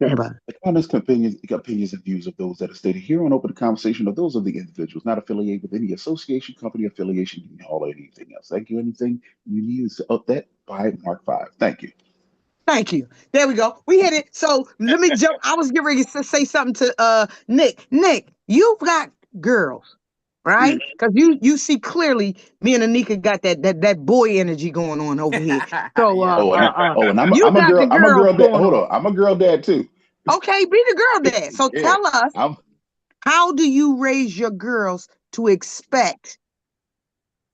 Everybody. The comments, opinions, and views of those that are stated here on Open Conversation are those of the individuals, not affiliated with any association, company, affiliation, union hall, or anything else. Thank you. Anything you need is up that by Mark 5. Thank you. Thank you. There we go. We hit it. So let me jump. I was getting ready to say something to Nick. Nick, you've got girls, right? Because you see clearly me and Anika got that boy energy going on over here. So Yeah. And you I'm a got the girl. I'm a girls girl dad. going Hold on. on. I'm a girl dad too. Okay, be the girl dad. So Yeah. tell us, I'm how do you raise your girls to expect,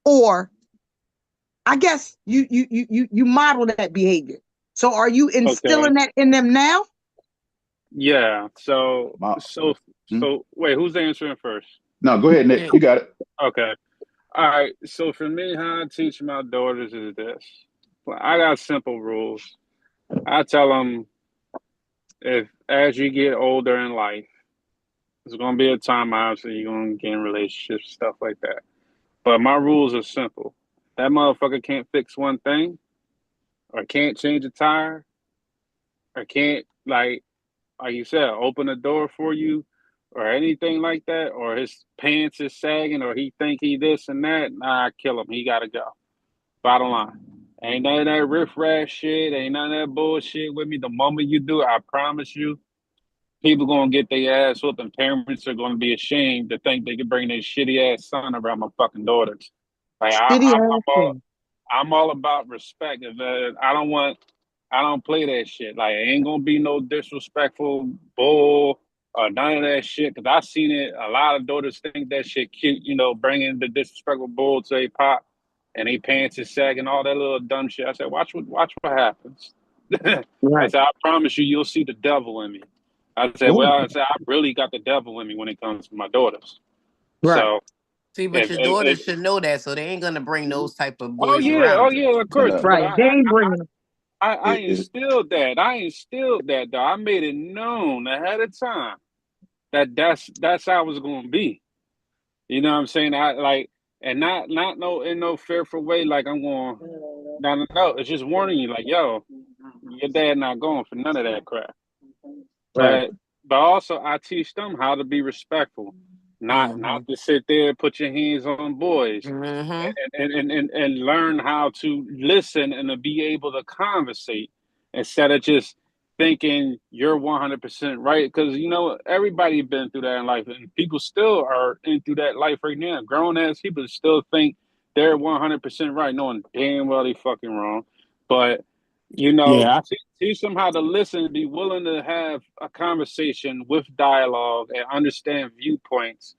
or I guess you model that behavior. So are you Okay. instilling that in them now? Yeah. So my, so hmm? so wait, who's answering first? No, go ahead, Nick. Yeah. You got it. Okay. All right. So for me, how I teach my daughters is this. Well, I got simple rules. I tell them, if as you get older in life, there's gonna be a time obviously you're gonna get in relationships, stuff like that. But my rules are simple. That motherfucker can't fix one thing, or can't change a tire, or can't like you said, open the door for you, or anything like that, or his pants is sagging, or he think he this and that. Nah, I kill him. He gotta go. Bottom line. Ain't none of that riff-raff shit. Ain't none of that bullshit with me. The moment you do it, I promise you, people gonna get their ass whooped, and parents are gonna be ashamed to think they could bring their shitty ass son around my fucking daughters. Like Shitty ass thing. I'm all about respect. I don't play that shit. Like, ain't gonna be no disrespectful bull or none of that shit. Cause I seen it. A lot of daughters think that shit cute, bringing the disrespectful bull to a pop, and they pants is sagging, all that little dumb shit. I said, watch what happens. I Right, said, I promise you, you'll see the devil in me. Oh, I said, I really got the devil in me when it comes to my daughters. right. So See, but if, your if daughters should know that, so they ain't gonna bring those type of oh boys yeah, around you. of no, course. no. But Right. They ain't bringing them. I It, instilled that. I instilled that though. I made it known ahead of time that that's how it was going to be. You know what I'm saying? I like, and not no in no fearful way. Like I'm going. No, no, no. It's just warning you. Like, yo, your dad not going for none of that crap. Right. But also I teach them how to be respectful, not Mm-hmm. to sit there and put your hands on boys, Mm-hmm. and learn how to listen and to be able to conversate instead of just thinking you're 100% right, because you know everybody been through that in life, and people still are in through that life right now. Grown ass people still think they're 100% right, knowing damn well they fucking wrong. But you know, Yeah, teach them how to listen, be willing to have a conversation with dialogue and understand viewpoints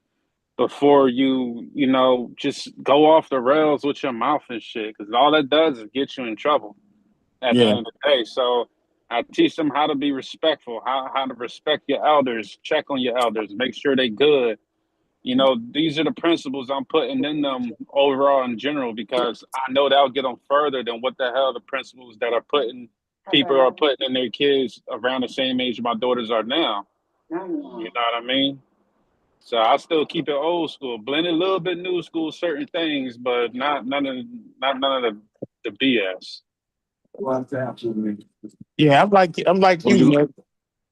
before you know, just go off the rails with your mouth and shit, because all that does is get you in trouble at the yeah, end of the day. So I teach them how to be respectful, how to respect your elders, check on your elders, make sure they good. You know, these are the principles I'm putting in them overall in general, because I know that'll get them further than what the hell the principles that are putting people are putting in their kids around the same age my daughters are now. You know what I mean? So I still keep it old school, blend a little bit new school, certain things, but not none of the BS. yeah. I'm like What you, you? Nick.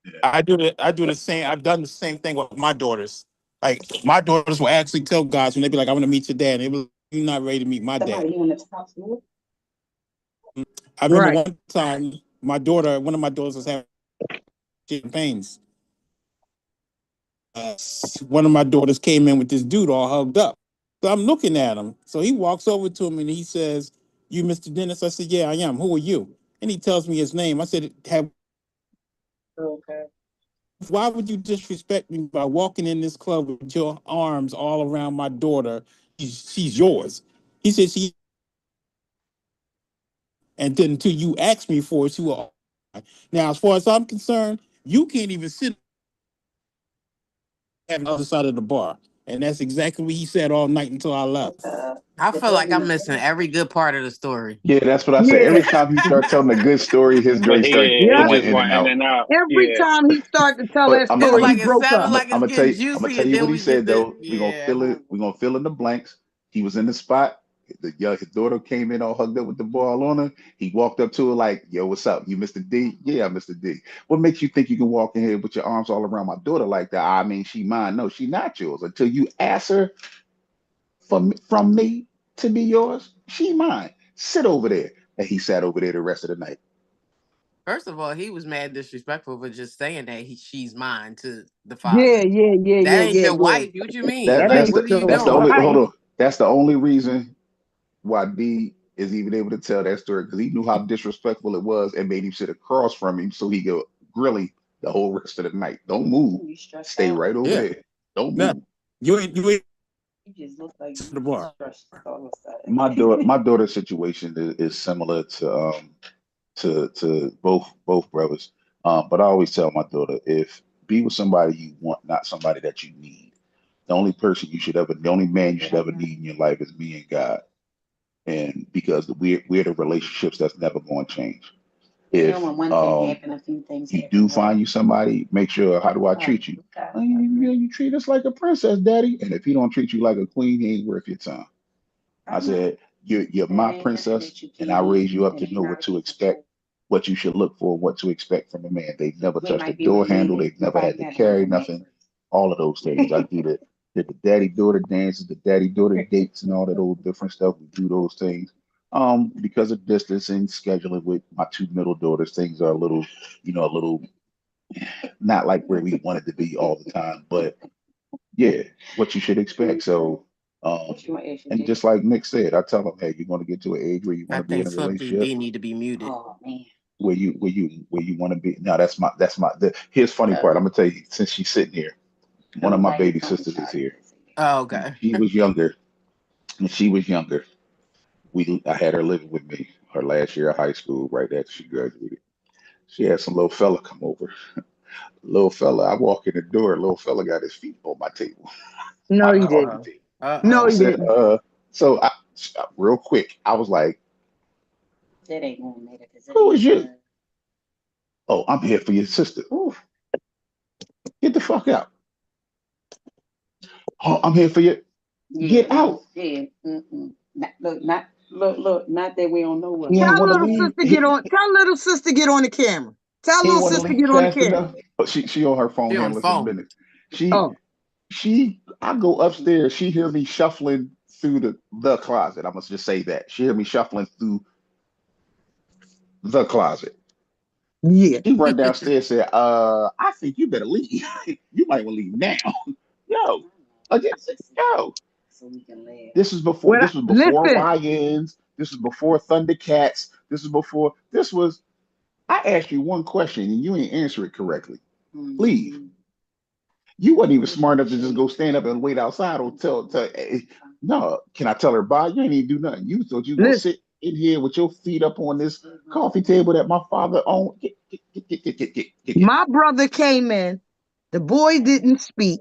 Yeah. I do the same. I've done the same thing with my daughters. Like my daughters will actually tell guys when they be like, "I want to meet your dad," and they be like, "You're not ready to meet my dad." I remember Right. one time, one of my daughters was having pains. Uh, One of my daughters came in with this dude all hugged up. So I'm looking at him. So he walks over to him and he says, "You Mr. Dennis?" I said, "Yeah, I am. Who are you?" And he tells me his name. I said, "Why would you disrespect me by walking in this club with your arms all around my daughter? She's yours." He said, "She," and then until you ask me for it, she will. Now, as far as I'm concerned, you can't even sit on the other side of the bar. And that's exactly what he said all night until I left. I feel like I'm missing every good part of the story. Yeah, that's what I said. Yeah. Every time you start telling a good story, his But joy start he Yep. going just in went and in out. and out. Every Yeah. time he started to tell But that story, he Like it broke sounded up. like it's getting I'm gonna juicy, tell and you what then he we get said the though. yeah. We're gonna fill in the blanks. He was in the spot. His daughter came in all hugged up with the ball on her. He walked up to her like, "Yo, what's up? You Mr. D?" "Yeah, I'm Mr. D." "What makes you think you can walk in here with your arms all around my daughter like that?" "I mean, she mine." "No, she not yours. Until you ask her from me to be yours, she mine. Sit over there." And he sat over there the rest of the night. First of all, he was mad disrespectful for just saying that she's mine to the Yeah, father. yeah, yeah, That yeah, ain't yeah, your yeah. wife. What you mean? That That Like, that's ain't what the are you your that's the doing? only hold wife. on. That's the only reason why D is even able to tell that story, because he knew how disrespectful it was and made him sit across from him so he could grill him the whole rest of the night. Don't move. Stay right over Yeah. there. Don't No, move. you ain't to the bar. My daughter's situation is similar to both brothers. But I always tell my daughter, if be with somebody you want, not somebody that you need. The only man you should ever need in your life is me and God. And because we're the relationships that's never going to change. If you do find you somebody, make sure, how do I treat you? You treat us like a princess, daddy. And if he don't treat you like a queen, he ain't worth your time. I said, you're my princess, and I raised you up to know what to expect, what you should look for, what to expect from a man. They've never touched a door handle, they've never had to carry nothing, all of those things. I do the daddy daughter dances, the daddy daughter dates, and all that old different stuff. We do those things. Because of distance and scheduling with my two middle daughters, things are a little not like where we want it to be all the time, but yeah, what you should expect. So, and just like Nick said, I tell them, hey, you're going to get to an age where you want I to be in think a Slimpy relationship D need to be muted. where you want to be. Now here's funny part. I'm gonna tell you, since she's sitting here, one of my baby sisters is here. Oh, When okay. she was younger, I had her living with me her last year of high school, right after she graduated. She had some little fella come over. Little fella, I walk in the door, little fella got his feet on my table, No, my he Uh coffee oh. didn't. table. Uh No, I oh. he said, didn't. so real quick, I was like, who is you? "Oh, I'm here for your sister." "Ooh, get the fuck out." "Oh, I'm here for you." "Get out." He ain't Tell want to little leave. sister get on. Tell little sister get on the camera. Tell He little ain't want to sister leave get on the fast camera. enough. But she on her phone She on the handling some phone. business. She Oh, I go upstairs. She hear me shuffling through the closet. I must just say that she hear me shuffling through the closet. Yeah. He run downstairs and said, I think you better leave. You might want to leave now. Yo, again, yo. Well, This was before listen, YNs. This was before Thundercats. This was I asked you one question and you ain't answer it correctly. Leave. You wasn't even smart enough to just go stand up and wait outside or tell no, can I tell her bye? You ain't even do nothing. You thought you were gonna listen. sit in here with your feet up on this coffee table that my father owned. Get. My brother came in. The boy didn't speak.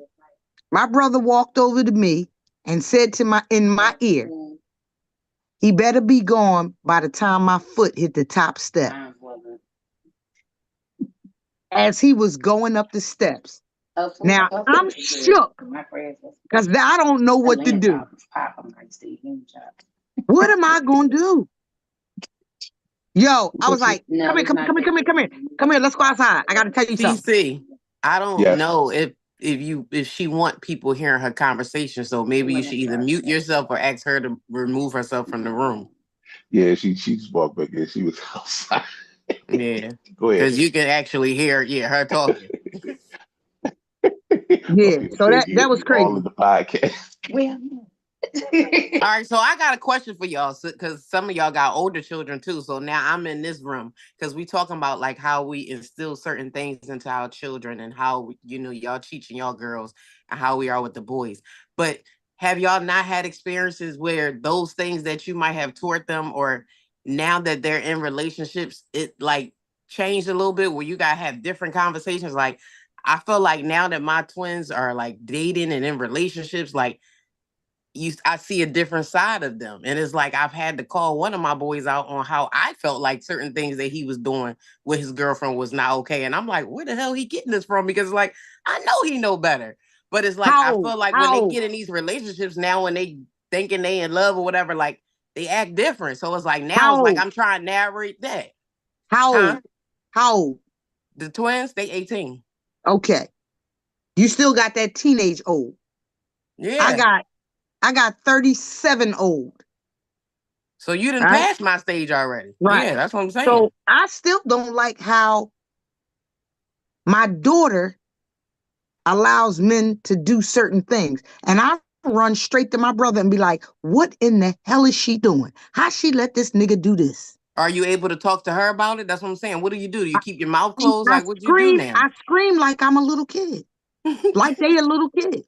My brother walked over to me and said to my in my ear, he better be gone by the time my foot hit the top step. As he was going up the steps. Now I'm shook because I don't know what to do. What am I gonna do? Yo, I was like, come here, come here, come here, come here, come here. Come here, let's go outside. I gotta tell you something. CC, I don't Yes. know if she want people hearing her conversation, so maybe you should either mute yourself or ask her to remove herself from the room. Yeah, she just walked back in. She was outside. Yeah, Go ahead. because you can actually hear her talking. Yeah, so that was All crazy. in the podcast. All right, so I got a question for y'all, because some of y'all got older children too. So now I'm in this room because we talking about like how we instill certain things into our children and how y'all teaching y'all girls and how we are with the boys. But have y'all not had experiences where those things that you might have taught them, or now that they're in relationships, it like changed a little bit where you gotta have different conversations? Like I feel like now that my twins are like dating and in relationships, like I see a different side of them. And it's like I've had to call one of my boys out on how I felt like certain things that he was doing with his girlfriend was not okay. And I'm like, where the hell he getting this from? Because like I know he know better. But it's like I How feel like when they get in these relationships now, when they thinking they in love or whatever, like they act different. So it's like now it's like I'm trying to narrate that. How old? The twins, they 18. Okay. You still got that teenage old. Yeah. I got 37 old. So you didn't Right? pass my stage already. Right. Yeah, that's what I'm saying. So I still don't like how my daughter allows men to do certain things. And I run straight to my brother and be like, what in the hell is she doing? How she let this nigga do this? Are you able to talk to her about it? That's what I'm saying. What do? Do you keep your mouth closed? I Like, what do you do now? I scream like I'm a little kid. Like they a little kid.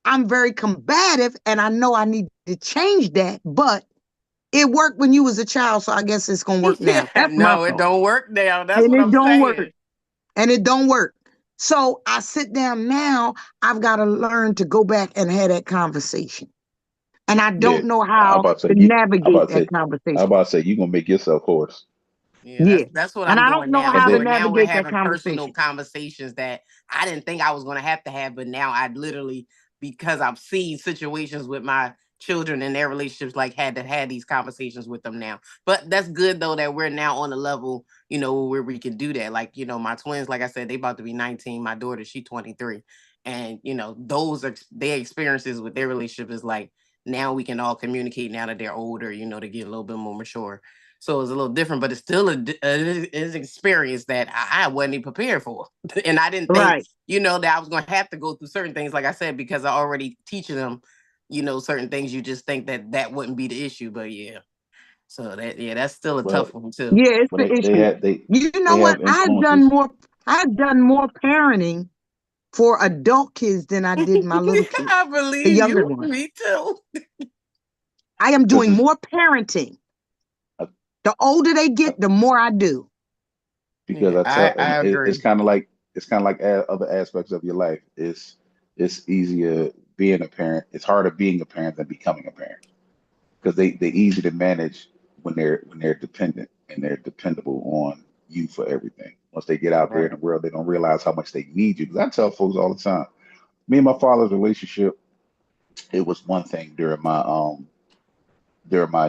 I'm very combative and I know I need to change that, but it worked when you was a child, so I guess it's gonna work now. That's my No, it fault. don't work now. That's And what it I'm don't saying. work. And it don't work. So I sit down now, I've got to learn to go back and have that conversation. And I don't know how to navigate that conversation. I'm about to say you're gonna make yourself hoarse. Yeah, that's what And I'm I doing don't know now. how And to So then now we're navigate that having personal conversation. conversations that I didn't think I was going to have, but now I literally, because I've seen situations with my children and their relationships, like had to have these conversations with them now. But that's good though that we're now on a level, where we can do that. Like, my twins, like I said, they about to be 19. My daughter, she 23, and those are their experiences with their relationship is like now we can all communicate now that they're older, to get a little bit more mature. So it's a little different, but it's still an experience that I wasn't even prepared for. And I didn't think, Right. that I was going to have to go through certain things, like I said, because I already teaching them, certain things. You just think that wouldn't be the issue. But yeah. So that's still a tough but one too. Yeah, it's but the they issue. have they You know they what? have influences. I've done more parenting for adult kids than I did my little kids. I The believe younger you. ones. Me too. I am Because doing more parenting. The older they get, the more I do. because Yeah, I tell I it's agree. kind of like other aspects of your life. It's easier being a parent. It's harder being a parent than becoming a parent because they easy to manage when they're dependent and they're dependable on you for everything. Once they get out there in Right. the world, they don't realize how much they need you. Because I tell folks all the time, me and my father's relationship, it was one thing during my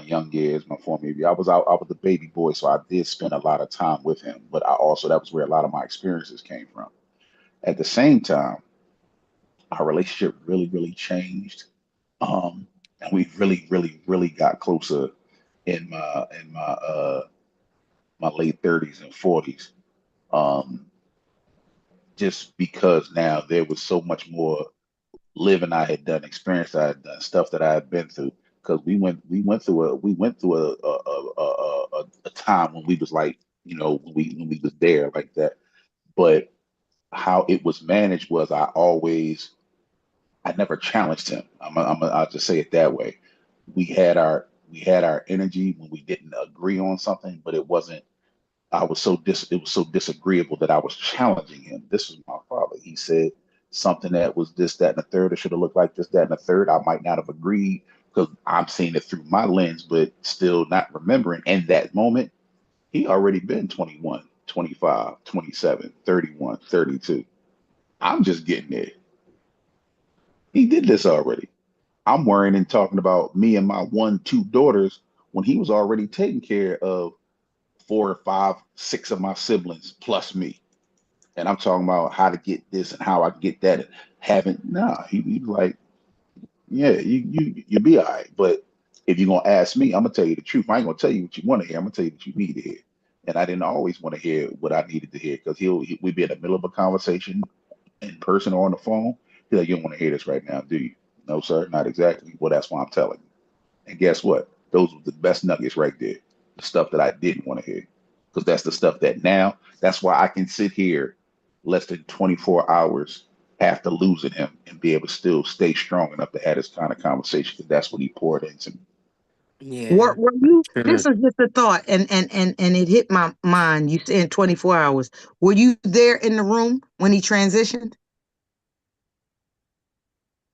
young years, my formative years. I was the baby boy, so I did spend a lot of time with him. But I also that was where a lot of my experiences came from. At the same time, our relationship really, really changed. And we really, really, really got closer in my my late 30s and 40s. Um, just because now there was so much more living I had done, experience I had done, stuff that I had been through. Because we went through a time when we was like, when we was there like that. But how it was managed was I never challenged him. I'll just say it that way. We had our energy when we didn't agree on something, but it wasn't. It was so disagreeable that I was challenging him. This was my father. He said something that was this, that, and the third. It should have looked like this, that, and the third. I might not have agreed because I'm seeing it through my lens, but still not remembering. And that moment, he already been 21, 25, 27, 31, 32. I'm just getting there. He did this already. I'm worrying and talking about me and my one, two daughters when he was already taking care of four or five, six of my siblings plus me. And I'm talking about how to get this and how I get that. And haven't, nah, he was like, yeah, you be all right. But if you're gonna ask me, I'm gonna tell you the truth. I ain't gonna tell you what you want to hear. I'm gonna tell you what you need to hear. And I didn't always want to hear what I needed to hear because we'd be in the middle of a conversation in person or on the phone. He's like, you don't want to hear this right now, do you? No, sir, not exactly. Well, that's why I'm telling you. And guess what? Those were the best nuggets right there. The stuff that I didn't want to hear. Because that's the stuff that now, that's why I can sit here less than 24 hours after losing him and be able to still stay strong enough to have this kind of conversation because that's what he poured into me. Yeah. Were you? This Good. is just a thought, and it hit my mind. You said 24 hours. Were you there in the room when he transitioned?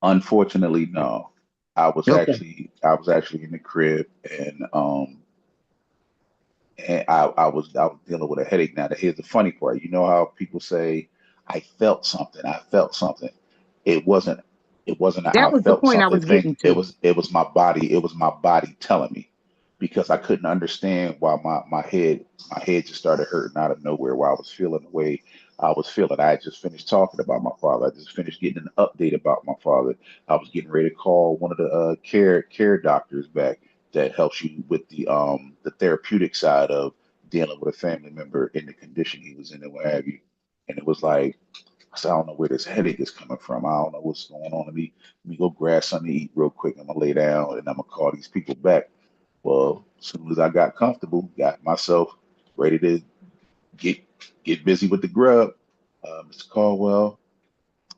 Unfortunately, no. Okay. I was actually in the crib and I was dealing with a headache. Now, here's the funny part. You know how people say, "I felt something. I felt something." It wasn't. It wasn't a That "I was the felt point I something" was thing. getting It to. was. It was my body. It was my body telling me because I couldn't understand why my head just started hurting out of nowhere. Why I was feeling the way I was feeling. I had just finished talking about my father. I just finished getting an update about my father. I was getting ready to call one of the care doctors back that helps you with the therapeutic side of dealing with a family member in the condition he was in and what have you. And it was like, I said, I don't know where this headache is coming from. I don't know what's going on. Let me go grab something to eat real quick. I'm gonna lay down and I'm gonna call these people back. Well, as soon as I got comfortable, got myself ready to get get busy with the grub. Mr. Caldwell,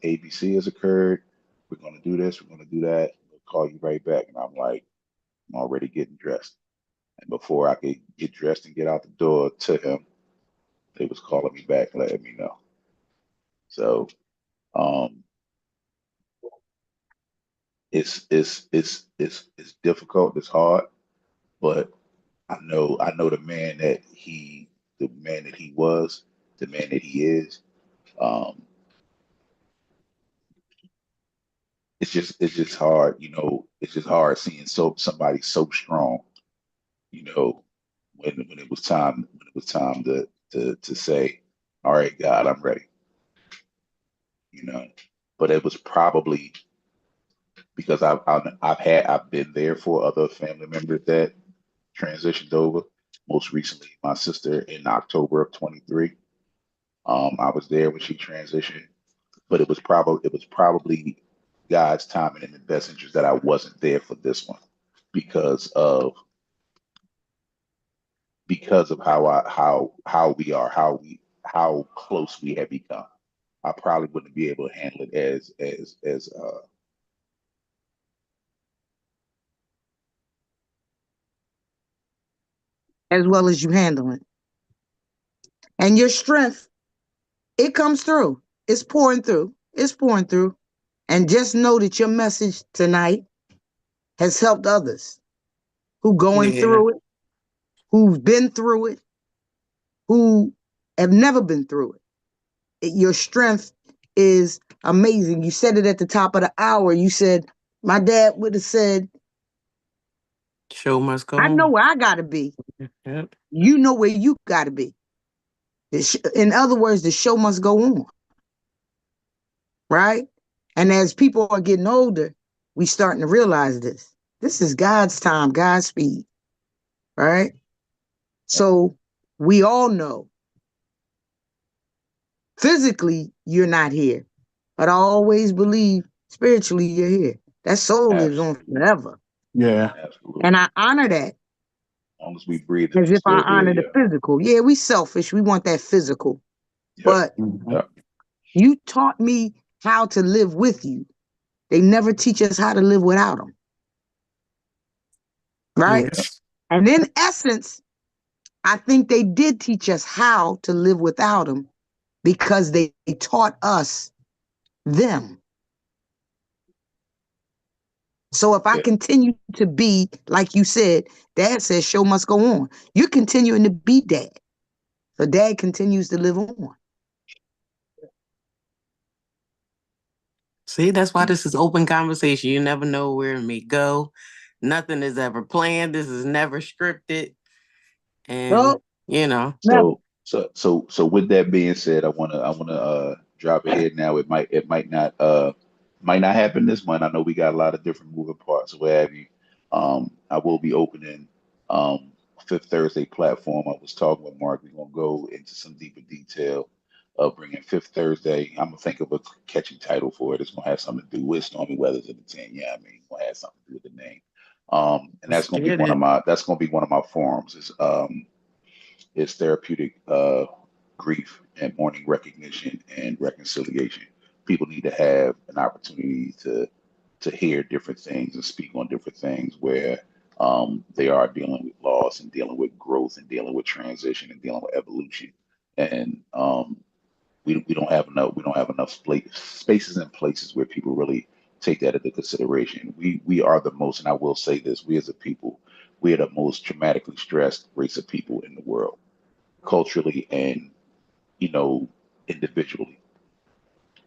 ABC has occurred. We're gonna do this. We're gonna do that. We'll call you right back. And I'm like, I'm already getting dressed. And before I could get dressed and get out the door to him, they was calling me back, letting me know. So um, it's difficult. It's hard, but I know the man that he was, the man that he is. Um, it's just hard, It's just hard seeing somebody so strong, you know, when it was time to say, all right, God, I'm ready, you know. But it was probably because I've been there for other family members that transitioned over. Most recently, my sister in October of 23. I was there when she transitioned, but it was probably God's timing and the best interest that I wasn't there for this one because of how we are, how close we have become. I probably wouldn't be able to handle it as As well as you handle it. And your strength, it comes through. It's pouring through. It's pouring through. And just know that your message tonight has helped others who going Yeah. through it, who've been through it, who have never been through it. Your strength is amazing. You said it at the top of the hour. You said, my dad would have said, Show must go I know on. where I got to be. Yep. You know where you got to be. In other words, the show must go on, right? And as people are getting older, we starting to realize this. This is God's time, God's speed, right? So we all know physically you're not here, but I always believe spiritually you're here. That soul lives on Absolutely. forever. Yeah. Absolutely. And I honor that As long as we breathing as and if I still here, honor the yeah. physical. Yeah, we selfish. We want that physical. Yep. But Yep. you taught me how to live with you. They never teach us how to live without them. Right? Yes. And in essence, I think they did teach us how to live without them because they taught us them. So if I Yeah. continue to be, like you said, dad says show must go on. You're continuing to be dad. So dad continues to live on. See, that's why this is open conversation. You never know where it may go. Nothing is ever planned. This is never scripted. And, No, you know, never. So with that being said, I wanna drop it here now. It might not happen this month. I know we got a lot of different moving parts, what have you. I will be opening um Fifth Thursday platform. I was talking with Mark. We're gonna go into some deeper detail of bringing Fifth Thursday. I'm gonna think of a catchy title for it. It's gonna have something to do with Stormy Weathers in the 10. Yeah, I mean, it's gonna have something to do with the name. And let's that's gonna be get one of it. my forums. Is therapeutic grief and mourning recognition and reconciliation. People need to have an opportunity to hear different things and speak on different things where they are dealing with loss and dealing with growth and dealing with transition and dealing with evolution. And we don't have enough spaces and places where people really take that into consideration. We are the most, and I will say this: we as a people, we are the most traumatically stressed race of people in the world, culturally and you know individually.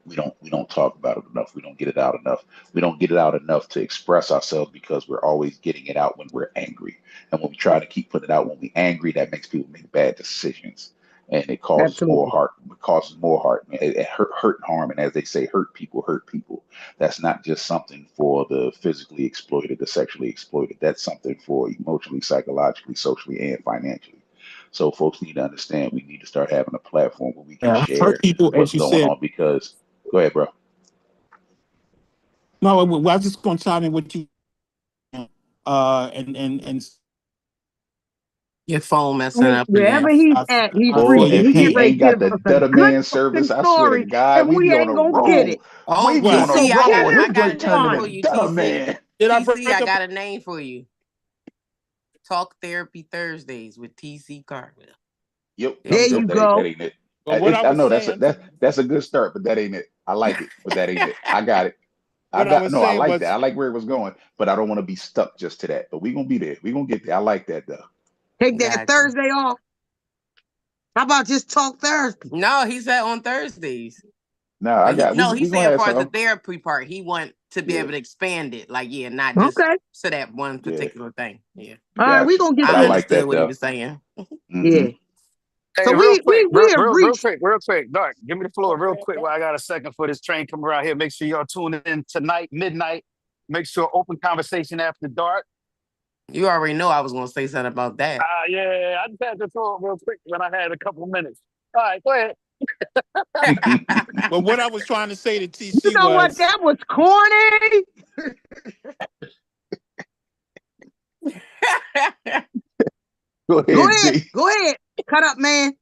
We don't talk about it enough. We don't get it out enough. We don't get it out enough to express ourselves because we're always getting it out when we're angry. And when we try to keep putting it out when we're angry, that makes people make bad decisions. And it causes more Absolutely. heart. It causes more heart. It hurt and harm. And as they say, hurt people hurt people. That's not just something for the physically exploited, the sexually exploited. That's something for emotionally, psychologically, socially, and financially. So folks need to understand we need to start having a platform where we can Yeah. Hurt share people, as what's you going said. on because go ahead, bro. No, I was just going to chime in with you. And Your phone messing up Wherever again. he's I, at, he's I Boy, feel breathing. your if He get he ready pain. to ain't give got us the a Dutta good Man service, fucking I swear to story, God, and we we be on ain't a gonna get roll. it. Oh, We be What? on a TC, I roll. got This I got joint a turning name into for Fine. you, Dutta TC. Man. Did I TC, break I up? got a name for you. Talk Therapy Thursdays with TC Carter. Yep, There There you yep. go. you That go. ain't it. But what I I was know that's saying, that's a good start, but that ain't it. I like it, but that ain't it. I got it. what I was No, I saying like that. was, I like where it was going, but I don't want to be stuck just to that. But we gonna be there. We gonna get there. I like that though. Take that Gotcha. Thursday off. How about just talk therapy? No, he said on Thursdays. No, I got He we gonna said have for the some. therapy part, he want to be Yeah, able to expand it. Like, yeah, not just Okay. to that one yeah, particular thing. Yeah. All right, we got you. gonna get But I I this. like understood that what he though. was saying. Hmm. Yeah. Hey, So real quick, we have reached. real quick, Dark. Give me the floor real quick while I got a second for this train coming around here. Make sure y'all tune in tonight, midnight. Make sure open conversation after dark. You already know I was gonna say something about that. Yeah, I just had to throw it real quick when I had a couple of minutes. All right, go ahead. but what I was trying to say to You TC know what? was, That was corny. Go Go ahead, ahead. D. Go ahead. Cut up, man.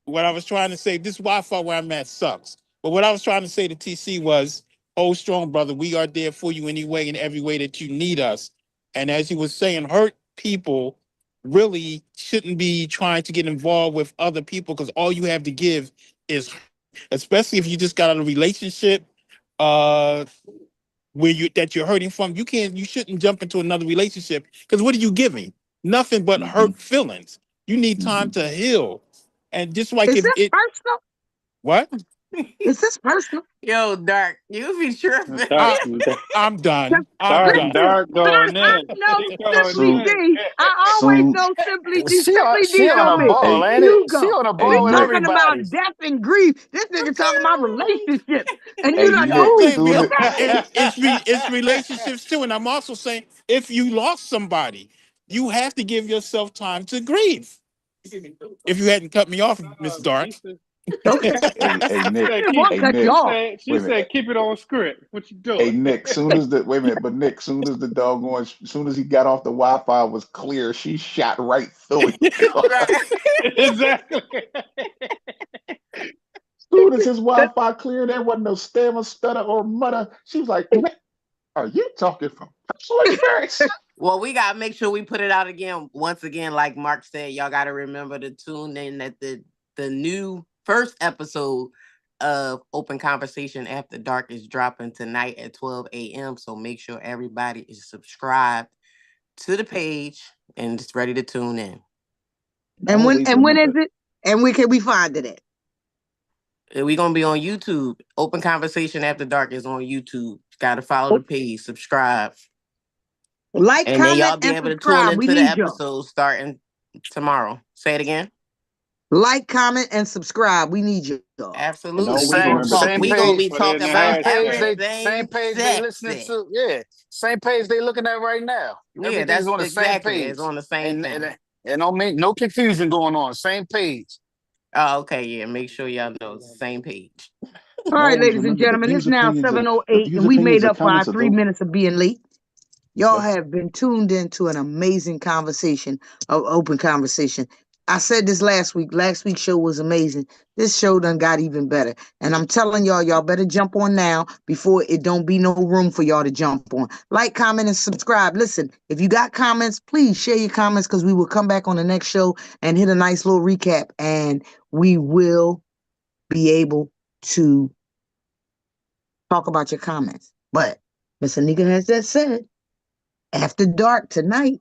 what I was trying to say, this Wi-Fi where I'm at sucks. But what I was trying to say to TC was, hold strong, brother. We are there for you anyway in every way that you need us. And as he was saying, hurt people really shouldn't be trying to get involved with other people because all you have to give is, especially if you just got out of a relationship uh where you're hurting from, you shouldn't jump into another relationship because what are you giving? Nothing but Hmm. hurt feelings. You need time Hmm. to heal. And just like Is if this it personal? what? Is this personal? Yo, Dark, you be tripping. I, Dark, I'm 'Cause done. I'm dark, done. listen, dark going I in. know He going Simply Soon, in. D. I always soon. know Simply D. She on Simply she D on know a me. ball, Hey, ain't it? You She go. on a hey, We ball with look. talking everybody. about death and grief. This nigga talking about relationships. And Hey, you like, look. ooh, Okay, Soon as okay. it's relationships too, and I'm also saying if you lost somebody, you have to give yourself time to grieve. if you hadn't cut me off, Miss Dark. Okay. Hey Nick. I won't cut you off. She said, keep it on script. What you doing? Hey Nick, soon as the doggone, soon as he got off the Wi-Fi was clear, she shot right through it. Exactly. Soon as his Wi-Fi cleared, there wasn't no stammer, stutter, or mutter. She was like, "Nick, are you talking from personal experience?" Well, we gotta make sure we put it out again. Once again, like Mark said, y'all gotta remember to tune in that the new first episode of Open Conversation After Dark is dropping tonight at 12 a.m. So make sure everybody is subscribed to the page and just ready to tune in. And when is it? And where can we find it at? We're gonna be on YouTube. Open Conversation After Dark is on YouTube. Gotta follow the page, subscribe. Like, and then y'all comment, be and able to tune subscribe. We into the need y'all. episode starting tomorrow. Say it again. Like, comment, and subscribe. We need you. Absolutely. always We gonna remember talk. to We keep gonna it- be Put it in talking the about hashtag. Same everything page they listening sexy. to. Yeah, same page they looking at right now. Yeah, Everything's that's on the same exactly. page. It's on the same and, thing. and don't make no confusion going on. Same page. Oh, okay. Yeah, make sure y'all know it's the same page. All right, always ladies and remember the gentlemen, it's views, now opinions, and 7:08, and we made up for our comments of 3 those. minutes of being late. Y'all Yes. have been tuned into an amazing conversation, of open conversation. I said this last week. Last week's show was amazing. This show done got even better. And I'm telling y'all better jump on now before it don't be no room for y'all to jump on. Like, comment, and subscribe. Listen, if you got comments, please share your comments because we will come back on the next show and hit a nice little recap. And we will be able to talk about your comments. But Miss Anika has that said. After dark tonight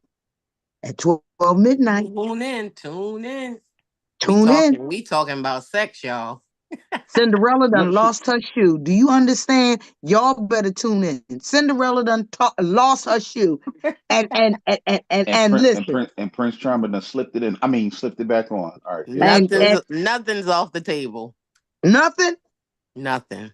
at 12 midnight. Tune in. Tune in. Tune in. We talking about sex, y'all. Cinderella done No, lost her shoe. Do you understand? Y'all better tune in. Cinderella done lost her shoe. And listen. Prince Charming done slipped it in. I mean, slipped it back on. All right. Nothing's off the table. Nothing? Nothing.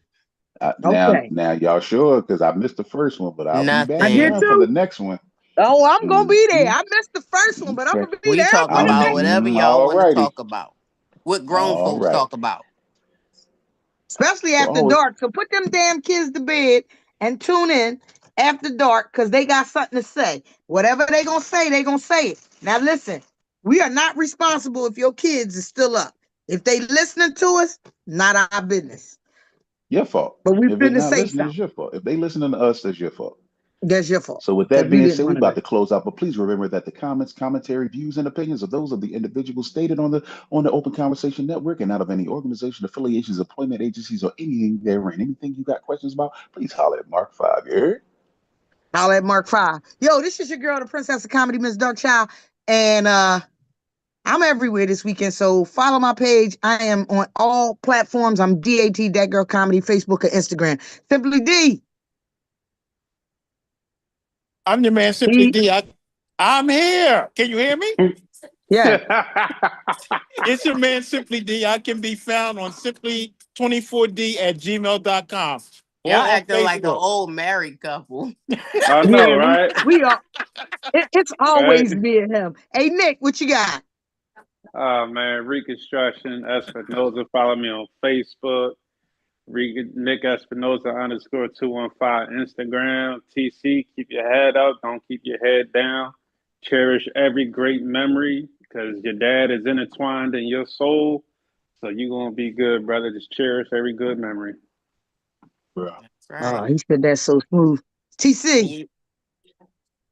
Okay. Now y'all sure? Because I missed the first one, but I'll be back I did Nothing. for the too. next one. Oh, I'm gonna be there. Mhm. I missed the first one, but I'm Okay. gonna be We there talk for the about next. whatever y'all All want to righty. talk about. What grown All folks right. talk about. Especially So after always, dark. So put them damn kids to bed and tune in after dark because they got something to say. Whatever they gonna say, they gonna say it. Now listen, we are not responsible if your kids is still up. If they listening to us, not our business. your fault. But we If they're finna not say listening, it's something. your fault. If they listening to us, that's your fault. That's your fault. So with Because that we being didn't said, we want to about listen. to close out, but please remember that the comments, commentary, views, and opinions of those of the individuals stated on the Open Conversation Network and not of any organization, affiliations, employment agencies, or anything therein. Anything you got questions about, please holler at Mark 5. You heard? I'll at Mark 5. Yo, this is your girl, the Princess of Comedy, Miss Darkchild. And I'm everywhere this weekend, so follow my page. I am on all platforms. I'm DAT, That Girl Comedy, Facebook or Instagram. Simply D. I'm your man, Simply D. I'm here. Can you hear me? Yeah. It's your man, Simply D. I can be found on simply24d@gmail.com. Y'all Or on acting like an Facebook. old married couple. I know, Yeah, right? we are. It's always Right? me and him. Hey, Nick, what you got? Oh man, Reconstruction Espinoza. Follow me on Facebook. Nick Espinoza _215 Instagram. TC, keep your head up. Don't keep your head down. Cherish every great memory because your dad is intertwined in your soul. So you're going to be good, brother. Just cherish every good memory. Bro. That's right. He said that so smooth. TC.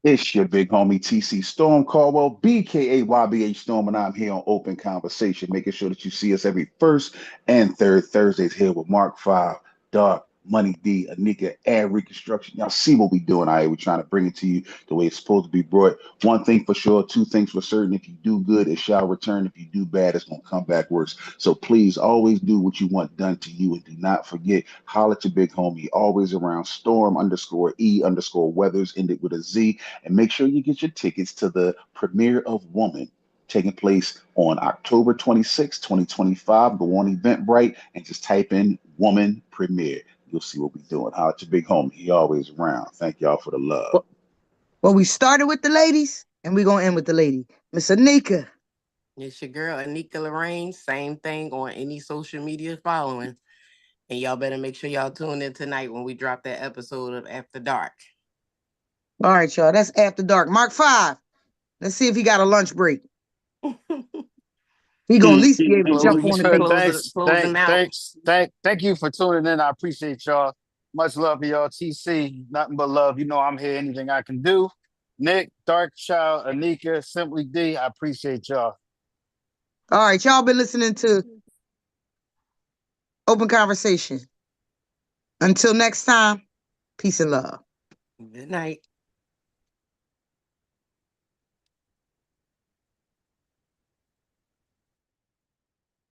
It's your big homie TC Storm Caldwell, BKAYBH Storm, and I'm here on Open Conversation, making sure that you see us every first and third Thursdays here with Mark 5, Dark, Money D, Anika, and Reconstruction. Y'all see what we doing out here. We're trying to bring it to you the way it's supposed to be brought. One thing for sure, two things for certain. If you do good, it shall return. If you do bad, it's going to come back worse. So please always do what you want done to you. And do not forget, holler at your big homie, always around Storm _E_Weathers, ended with a Z. And make sure you get your tickets to the premiere of Woman taking place on October 26, 2025. Go on Eventbrite and just type in Woman Premiere. You'll see what we're doing. Holla at your big homie. He always around. Thank y'all for the love. Well, we started with the ladies, and we're going to end with the lady. Miss Anika. It's your girl, Anika Lorraine. Same thing on any social media following. And y'all better make sure y'all tune in tonight when we drop that episode of After Dark. All right, y'all. That's After Dark. Mark 5. Let's see if he got a lunch break. He gonna at least be able to Close, jump on the base. close them out. Thank you for tuning in. I appreciate y'all. Much love to y'all. TC, nothing but love. You know I'm here. Anything I can do. Nick, Dark Child, Anika, Simply D. I appreciate y'all. All right, y'all been listening to Open Conversation. Until next time, peace and love. Good night.